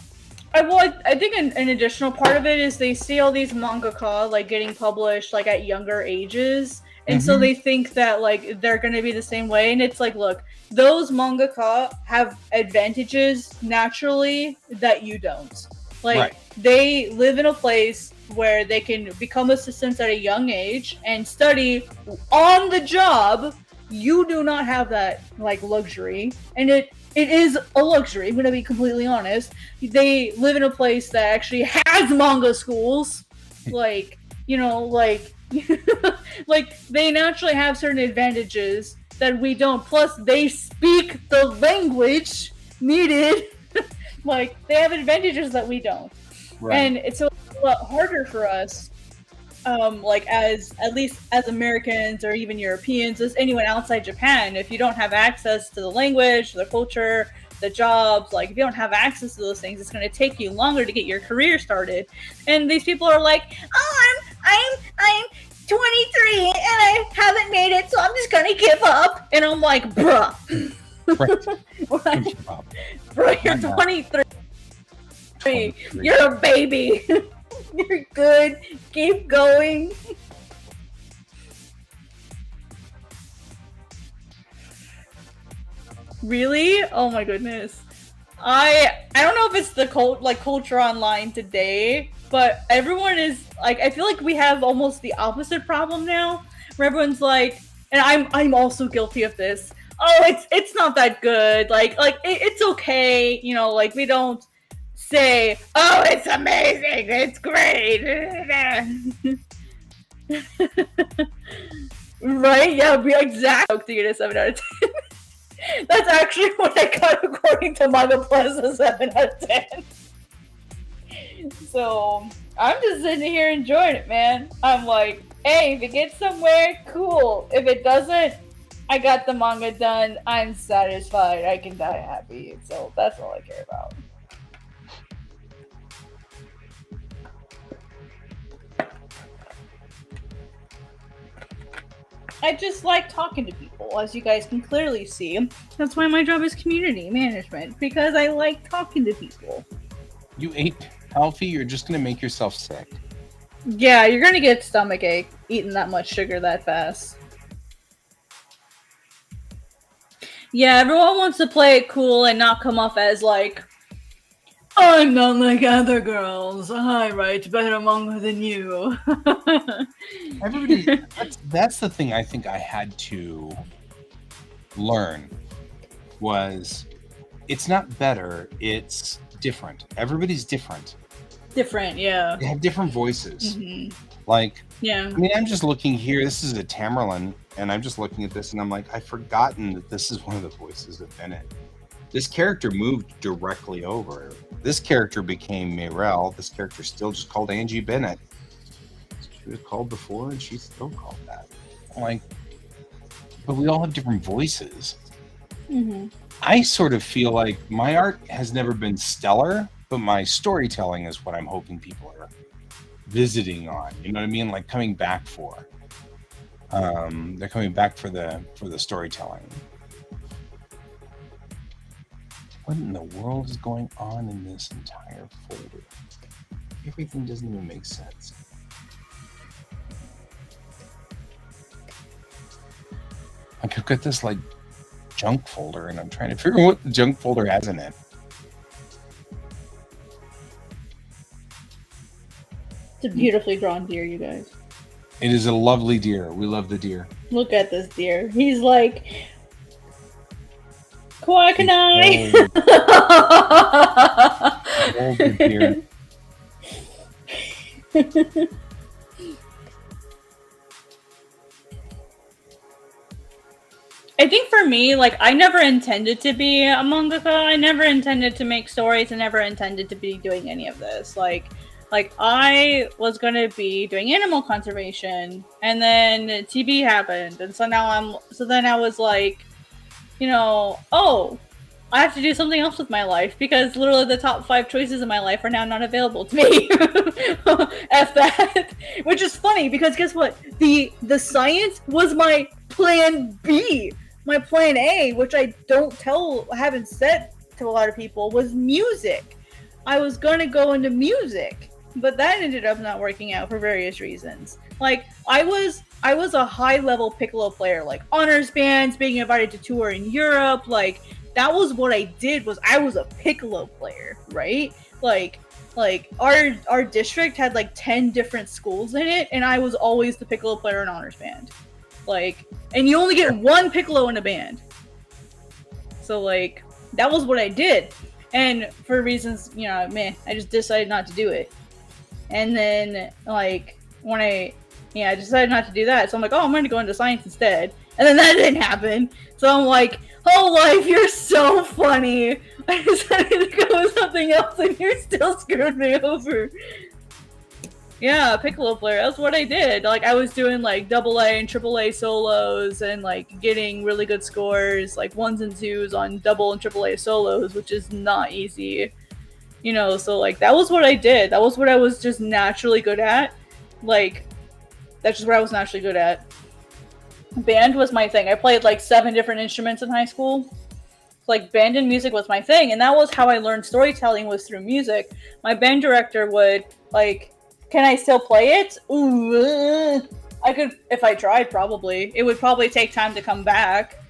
I think an additional part of it is they see all these mangaka like getting published like at younger ages, and so they think that like they're going to be the same way. And it's like, look, those mangaka have advantages naturally that you don't. Like they live in a place where they can become assistants at a young age and study on the job. You do not have that like luxury, and it is a luxury. I'm gonna be completely honest. They live in a place that actually has manga schools, like like like they naturally have certain advantages that we don't. Plus, they speak the language needed. Like they have advantages that we don't, and it's a lot harder for us. Like at least as Americans or even Europeans, as anyone outside Japan, if you don't have access to the language, the culture, the jobs, like if you don't have access to those things, it's going to take you longer to get your career started. And these people are like, oh, I'm 23 and I haven't made it, so I'm just going to give up. And I'm like, bruh. Bro, you're 23. You're a baby. You're good. Keep going. Really? Oh my goodness. I don't know if it's the culture online today, but everyone is like, I feel like we have almost the opposite problem now, where everyone's like, and I'm also guilty of this. Oh, it's not that good. Like it's okay. Like we don't say, oh, it's amazing, it's great. Right? Yeah, exactly. To get a 7 out of 10. That's actually what I got according to Manga Plus, a 7 out of 10. So I'm just sitting here enjoying it, man. I'm like, hey, if it gets somewhere, cool. If it doesn't, I got the manga done. I'm satisfied. I can die happy. So that's all I care about. I just like talking to people, as you guys can clearly see. That's why my job is community management, because I like talking to people. You ate healthy, you're just going to make yourself sick. Yeah, you're going to get stomach ache eating that much sugar that fast. Yeah, everyone wants to play it cool and not come off as like, I'm not like other girls. I write better manga than you. Everybody, that's the thing I think I had to learn was it's not better, it's different. Everybody's different. Different, yeah. They have different voices. Mm-hmm. Like, yeah. I mean, I'm just looking here. This is a Tamerlan, and I'm just looking at this, and I'm like, I've forgotten that this is one of the voices of Bennett. This character moved directly over. This character became Mirel. This character still just called Angie Bennett. She was called before, and she's still called that. Like, but we all have different voices. Mm-hmm. I sort of feel like my art has never been stellar, but my storytelling is what I'm hoping people are visiting on. You know what I mean? Like coming back for. They're coming back for the storytelling. What in the world is going on in this entire folder? Everything doesn't even make sense. Like I've got this like junk folder, and I'm trying to figure out what the junk folder has in it. It's a beautifully drawn deer, you guys. It is a lovely deer. We love the deer. Look at this deer. He's like, Quackanai! Old deer. I think for me, like, I never intended to be a mangaka. I never intended to make stories. I never intended to be doing any of this. Like I was gonna be doing animal conservation, and then TV happened, and so then I was like, oh, I have to do something else with my life because literally the top 5 choices in my life are now not available to me. F that. Which is funny because guess what? The science was my plan B. My plan A, which I haven't said to a lot of people, was music. I was gonna go into music, but that ended up not working out for various reasons. Like, I was a high-level piccolo player, like honors bands, being invited to tour in Europe. Like, that was what I did. I was a piccolo player, right? Like our district had like 10 different schools in it, and I was always the piccolo player in honors band. Like, and you only get one piccolo in a band. So like, that was what I did. And for reasons, I just decided not to do it. And then like when I decided not to do that. So I'm like, oh, I'm going to go into science instead. And then that didn't happen. So I'm like, oh, life, you're so funny. I decided to go with something else and you still screwed me over. Yeah, piccolo player. That's what I did. Like, I was doing like AA and AAA solos and like getting really good scores, like 1s and 2s on double and AAA solos, which is not easy. So like that was what I did. That was what I was just naturally good at. Like, that's just what I was naturally good at. Band was my thing. I played like 7 different instruments in high school. Like, band and music was my thing, and that was how I learned storytelling, was through music. My band director would like, can I still play it? Ooh, I could if I tried. Probably it would probably take time to come back,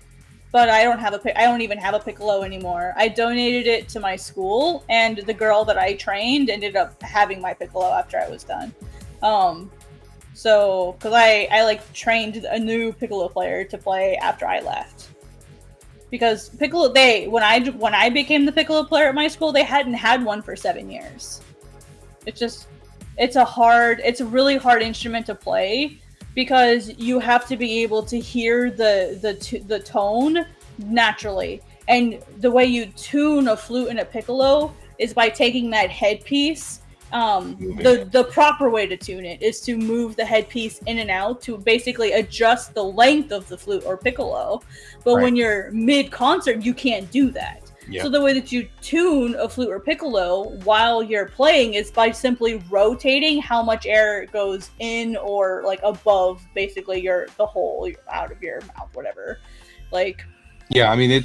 but I don't even have a piccolo anymore. I donated it to my school, and the girl that I trained ended up having my piccolo after I was done. So because I like trained a new piccolo player to play after I left. Because piccolo, when I became the piccolo player at my school, they hadn't had one for 7 years. It's a really hard instrument to play because you have to be able to hear the tone naturally. And the way you tune a flute and a piccolo is by taking that headpiece. The proper way to tune it is to move the headpiece in and out to basically adjust the length of the flute or piccolo. But when you're mid-concert, you can't do that. Yep. So the way that you tune a flute or piccolo while you're playing is by simply rotating how much air goes in or like above basically the hole out of your mouth, whatever. Like, yeah, I mean,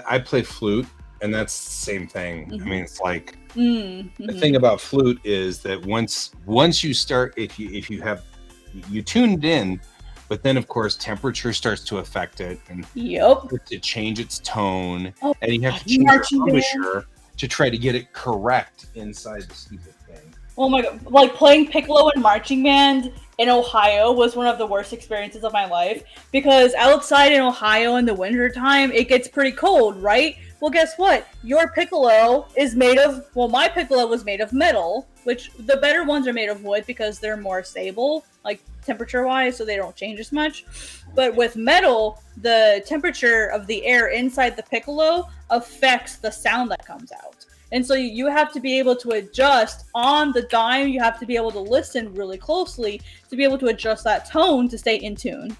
I play flute, and that's the same thing. Mm-hmm. I mean, it's like the thing about flute is that once you start, if you tune it in, but then of course temperature starts to affect it, and to change its tone, and you have to change your embouchure to try to get it correct inside the stupid thing. Oh my god, like playing piccolo in marching band in Ohio was one of the worst experiences of my life, because outside in Ohio in the wintertime, it gets pretty cold, right? Well, guess what? Your piccolo is made of, well, my piccolo was made of metal, which the better ones are made of wood because they're more stable, like temperature-wise, so they don't change as much. But with metal, the temperature of the air inside the piccolo affects the sound that comes out. And so you have to be able to adjust on the dime. You have to be able to listen really closely to be able to adjust that tone to stay in tune.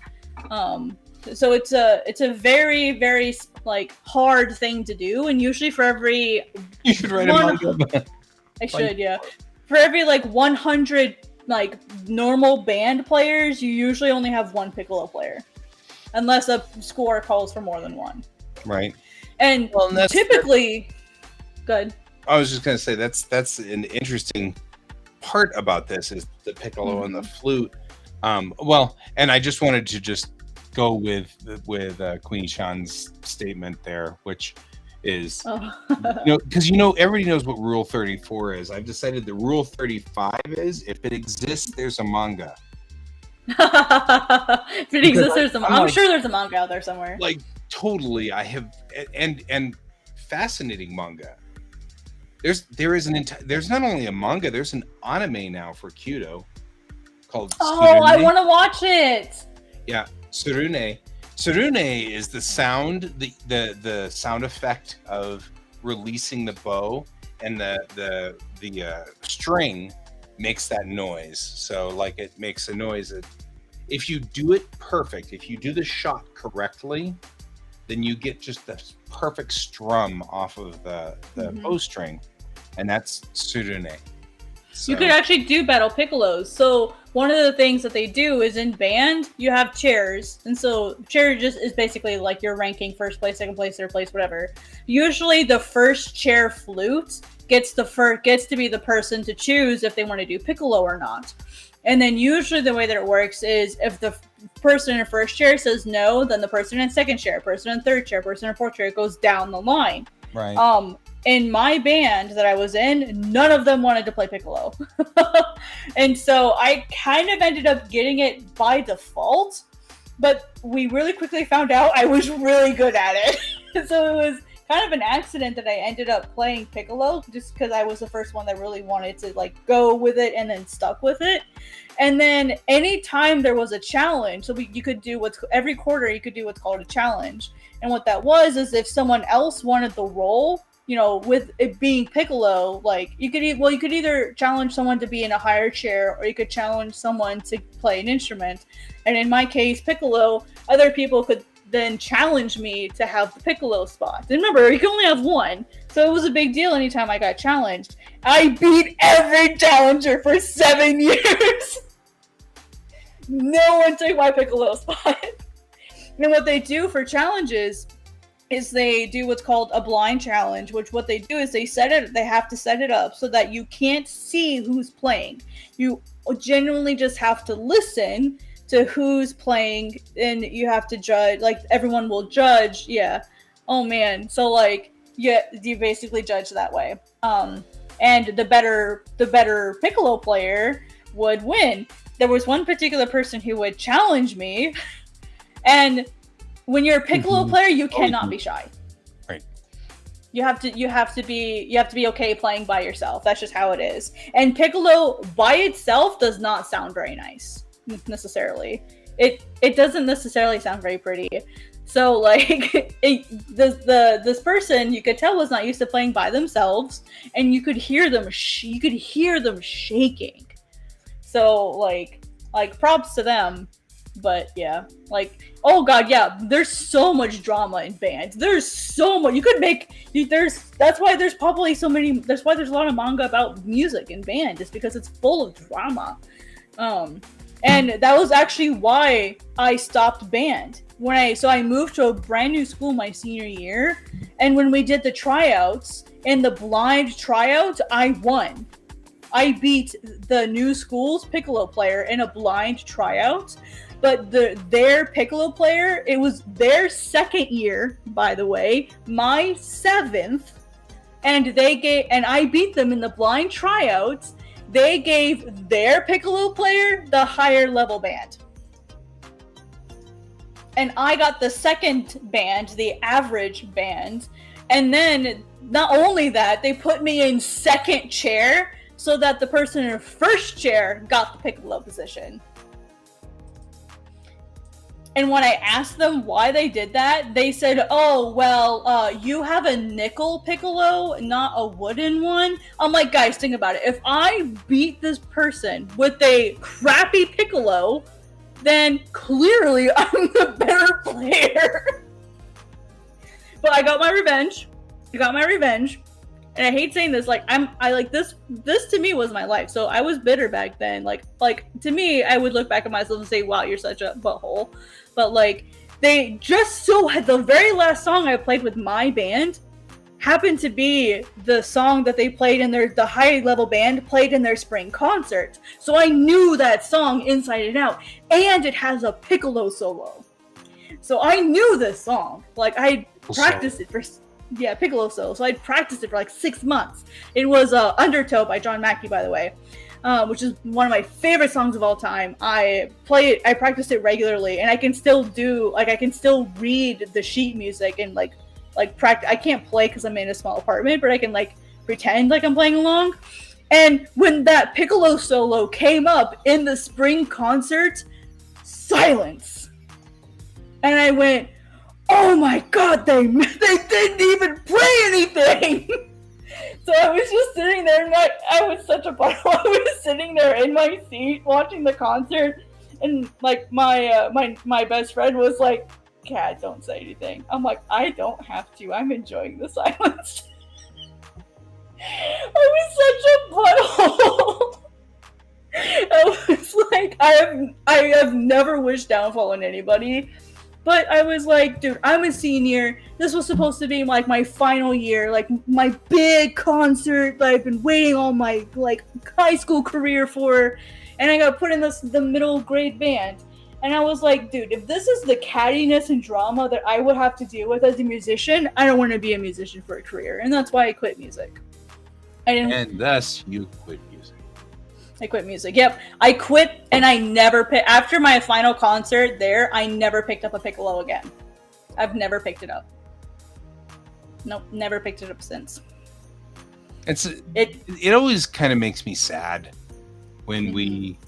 So it's a very, very like hard thing to do. And usually for every you should write a manga. I should, yeah. For every like 100 like normal band players, you usually only have one piccolo player, unless a score calls for more than one. Right. And typically, good. I was just gonna say that's an interesting part about this is the piccolo and the flute. Well, and I just wanted to just go with Queenie Chan's statement there, which is because everybody knows what Rule 34 is. I've decided that Rule 35 is if it exists, there's a manga. If it exists, there's a I'm sure there's a manga out there somewhere. Like totally, I have and fascinating manga. There's not only a manga, there's an anime now for Kyoto called Tsurune. I want to watch it. Yeah, Tsurune. Tsurune is the sound, the sound effect of releasing the bow, and the string makes that noise. So like it makes a noise that if you do it perfect, if you do the shot correctly, then you get just the perfect strum off of the bow string, and that's Tsurune. So. You could actually do battle piccolos. So one of the things that they do is in band, you have chairs. And so chair just is basically like your ranking, first place, second place, third place, whatever. Usually the first chair flute gets to be the person to choose if they want to do piccolo or not. And then usually the way that it works is if the person in first chair says no, then the person in second chair, person in third chair, person in fourth chair, it goes down the line. Right. In my band that I was in, none of them wanted to play piccolo. And so I kind of ended up getting it by default, but we really quickly found out I was really good at it. So it was kind of an accident that I ended up playing piccolo just because I was the first one that really wanted to like go with it and then stuck with it. And then anytime there was a challenge, so you could do every quarter you could do what's called a challenge. And what that was is if someone else wanted the role, with it being piccolo, like you could either challenge someone to be in a higher chair or you could challenge someone to play an instrument. And in my case, piccolo, other people could then challenge me to have the piccolo spot. And remember, you can only have one. So it was a big deal anytime I got challenged. I beat every challenger for 7 years. No one took my piccolo spot. And what they do for challenges is they do what's called a blind challenge, which what they do is they have to set it up so that you can't see who's playing. You genuinely just have to listen to who's playing, and you have to judge, like everyone will judge. Yeah. Oh man. So like, yeah, you basically judge that way. And the better piccolo player would win. There was one particular person who would challenge me, and when you're a piccolo player, you cannot be shy. Right. You have to be okay playing by yourself. That's just how it is. And piccolo by itself does not sound very nice necessarily. It doesn't necessarily sound very pretty. So like this person you could tell was not used to playing by themselves, and you could hear them shaking. So like props to them. But yeah, like, oh god, yeah, there's so much drama in bands. There's so much that's why there's a lot of manga about music in band, just because it's full of drama. And that was actually why I stopped band. I moved to a brand new school my senior year, and when we did the tryouts, in the blind tryout, I won. I beat the new school's piccolo player in a blind tryout. But their piccolo player, it was their second year, by the way, my 7th, and I beat them in the blind tryouts. They gave their piccolo player the higher level band. And I got the second band, the average band. And then, not only that, they put me in second chair so that the person in first chair got the piccolo position. And when I asked them why they did that, they said, oh, well, you have a nickel piccolo, not a wooden one. I'm like, guys, think about it. If I beat this person with a crappy piccolo, then clearly I'm the better player. But I got my revenge. And I hate saying this, like, this to me was my life. So I was bitter back then. Like to me, I would look back at myself and say, wow, you're such a butthole. But like, they just so had the very last song I played with my band happened to be the song that they played in the high level band played in their spring concert. So I knew that song inside and out, and it has a piccolo solo. So I knew this song. Like, I practiced it for piccolo solo. So I'd practiced it for like 6 months. It was Undertow by John Mackey, by the way, which is one of my favorite songs of all time. I practiced it regularly, and I can still read the sheet music and like practice. I can't play because I'm in a small apartment, but I can like pretend like I'm playing along. And when that piccolo solo came up in the spring concert, silence. And I went, oh my god, they didn't even play anything. So I was just sitting there, and I was such a butthole. I was sitting there in my seat watching the concert, and like my best friend was like, Kat, don't say anything. I'm like, I don't have to. I'm enjoying the silence. I was such a butthole. I was like, I have never wished downfall on anybody. But I was like, dude, I'm a senior. This was supposed to be like my final year, like my big concert that I've been waiting all my like high school career for, and I got put in the middle grade band. And I was like, dude, if this is the cattiness and drama that I would have to deal with as a musician, I don't want to be a musician for a career. And that's why I quit music. And thus you quit music. I quit music. Yep. I quit, and I never after my final concert there, I never picked up a piccolo again. I've never picked it up. Nope, never picked it up since. It always kind of makes me sad when we,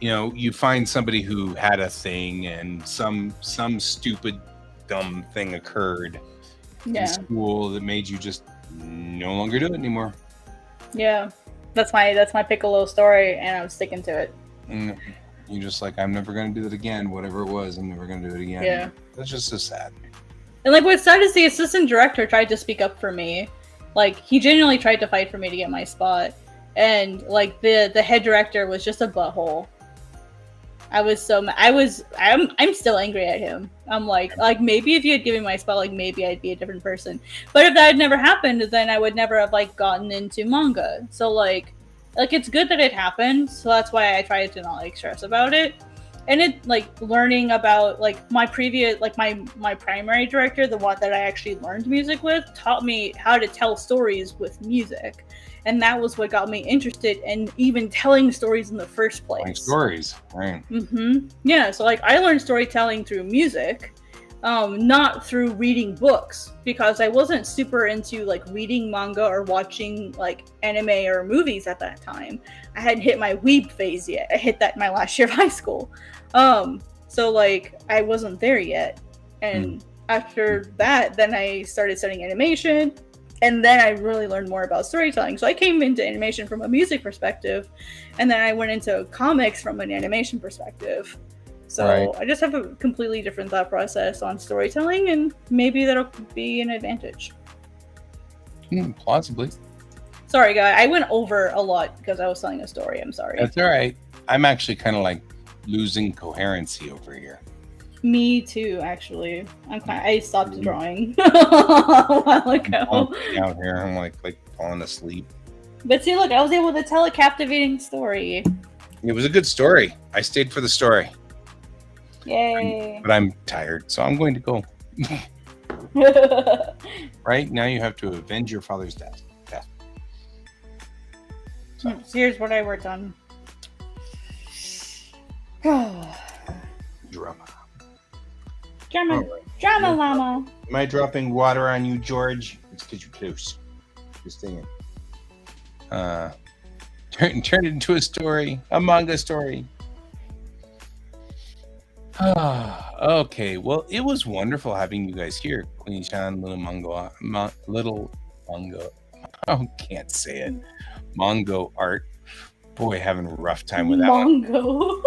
you find somebody who had a thing and some stupid dumb thing occurred in school that made you just no longer do it anymore. Yeah. That's my piccolo story, and I'm sticking to it. And you're just like, I'm never going to do it again. Whatever it was, I'm never going to do it again. Yeah. That's just so sad. And like, what's sad is the assistant director tried to speak up for me. Like, he genuinely tried to fight for me to get my spot. And like, the head director was just a butthole. I'm still angry at him. I'm like maybe if you had given me my spot, like maybe I'd be a different person. But if that had never happened, then I would never have like gotten into manga. So like it's good that it happened. So that's why I tried to not like stress about it. And it like learning about like my previous like my primary director, the one that I actually learned music with, taught me how to tell stories with music. And that was what got me interested in even telling stories in the first place. Telling stories, right? Mm-hmm. Yeah, so like I learned storytelling through music, not through reading books, because I wasn't super into like reading manga or watching like anime or movies at that time. I hadn't hit my weeb phase yet. I hit that in my last year of high school. So like I wasn't there yet. And after that, then I started studying animation. And then I really learned more about storytelling. So I came into animation from a music perspective, and then I went into comics from an animation perspective. So right. I just have a completely different thought process on storytelling, and maybe that'll be an advantage. Plausibly. Sorry, guy. I went over a lot because I was telling a story. I'm sorry. That's all right. I'm actually kind of like losing coherency over here. Me too, actually. I stopped drawing a while ago. Out here, I'm like falling asleep. But see, look, I was able to tell a captivating story. It was a good story. I stayed for the story. Yay! But I'm tired, so I'm going to go. Right now, you have to avenge your father's death. So here's what I worked on. Drama. Drama llama. Am I dropping water on you, George? It's because you're close. Just saying. Turn it into a story, a manga story. Okay, well, it was wonderful having you guys here, Queen-chan, little Mongo, I can't say it, Mongo art. Boy, having a rough time with that one. Mongo.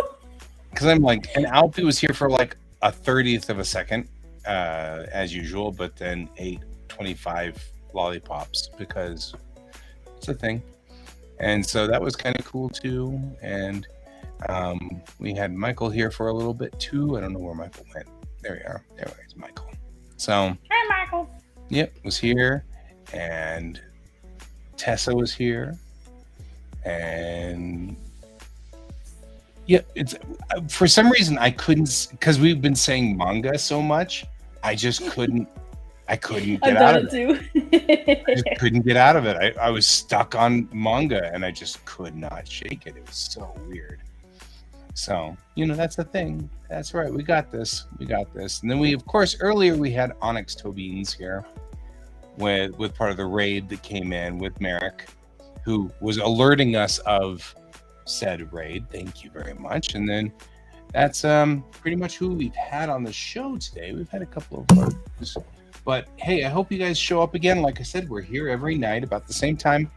Because I'm like, and Alpi was here for like a 30th of a second, as usual, but then ate 25 lollipops because it's a thing. And so that was kind of cool too. And we had Michael here for a little bit too. I don't know where Michael went. There we are. There is Michael. So, Hi, Michael. Yep, was here. And Tessa was here. And yeah, it's for some reason I couldn't, because we've been saying manga so much. I just couldn't. I couldn't get out of it. I just couldn't get out of it. I was stuck on manga and I just could not shake it. It was so weird. So, that's the thing. That's right. We got this. We got this. And then we, of course, earlier we had Onyx Tobines here with part of the raid that came in with Merrick, who was alerting us of said raid. Thank you very much. And then that's pretty much who we've had on the show today. We've had a couple of others. But hey, I hope you guys show up again. Like I said, we're here every night about the same time.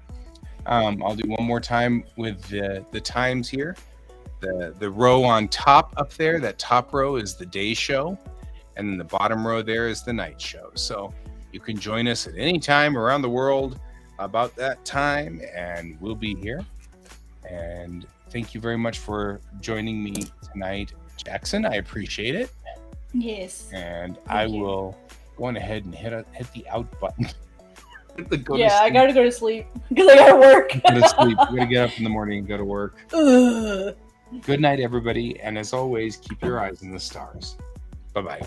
I'll do one more time with the times here. The row on top up there, that top row is the day show. And then the bottom row there is the night show. So you can join us at any time around the world about that time, and we'll be here. And thank you very much for joining me tonight, Jackson. I appreciate it. Yes. And I will go on ahead and hit the out button. I gotta go to sleep because I gotta work. Go to sleep. You gotta get up in the morning and go to work. Good night, everybody. And as always, keep your eyes on the stars. Bye-bye.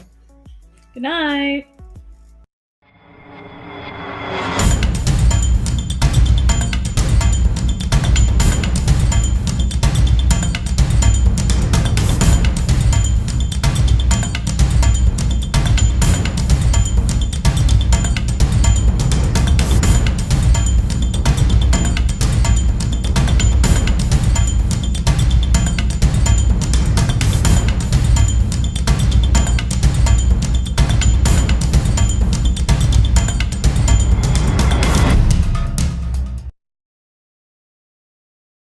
Good night.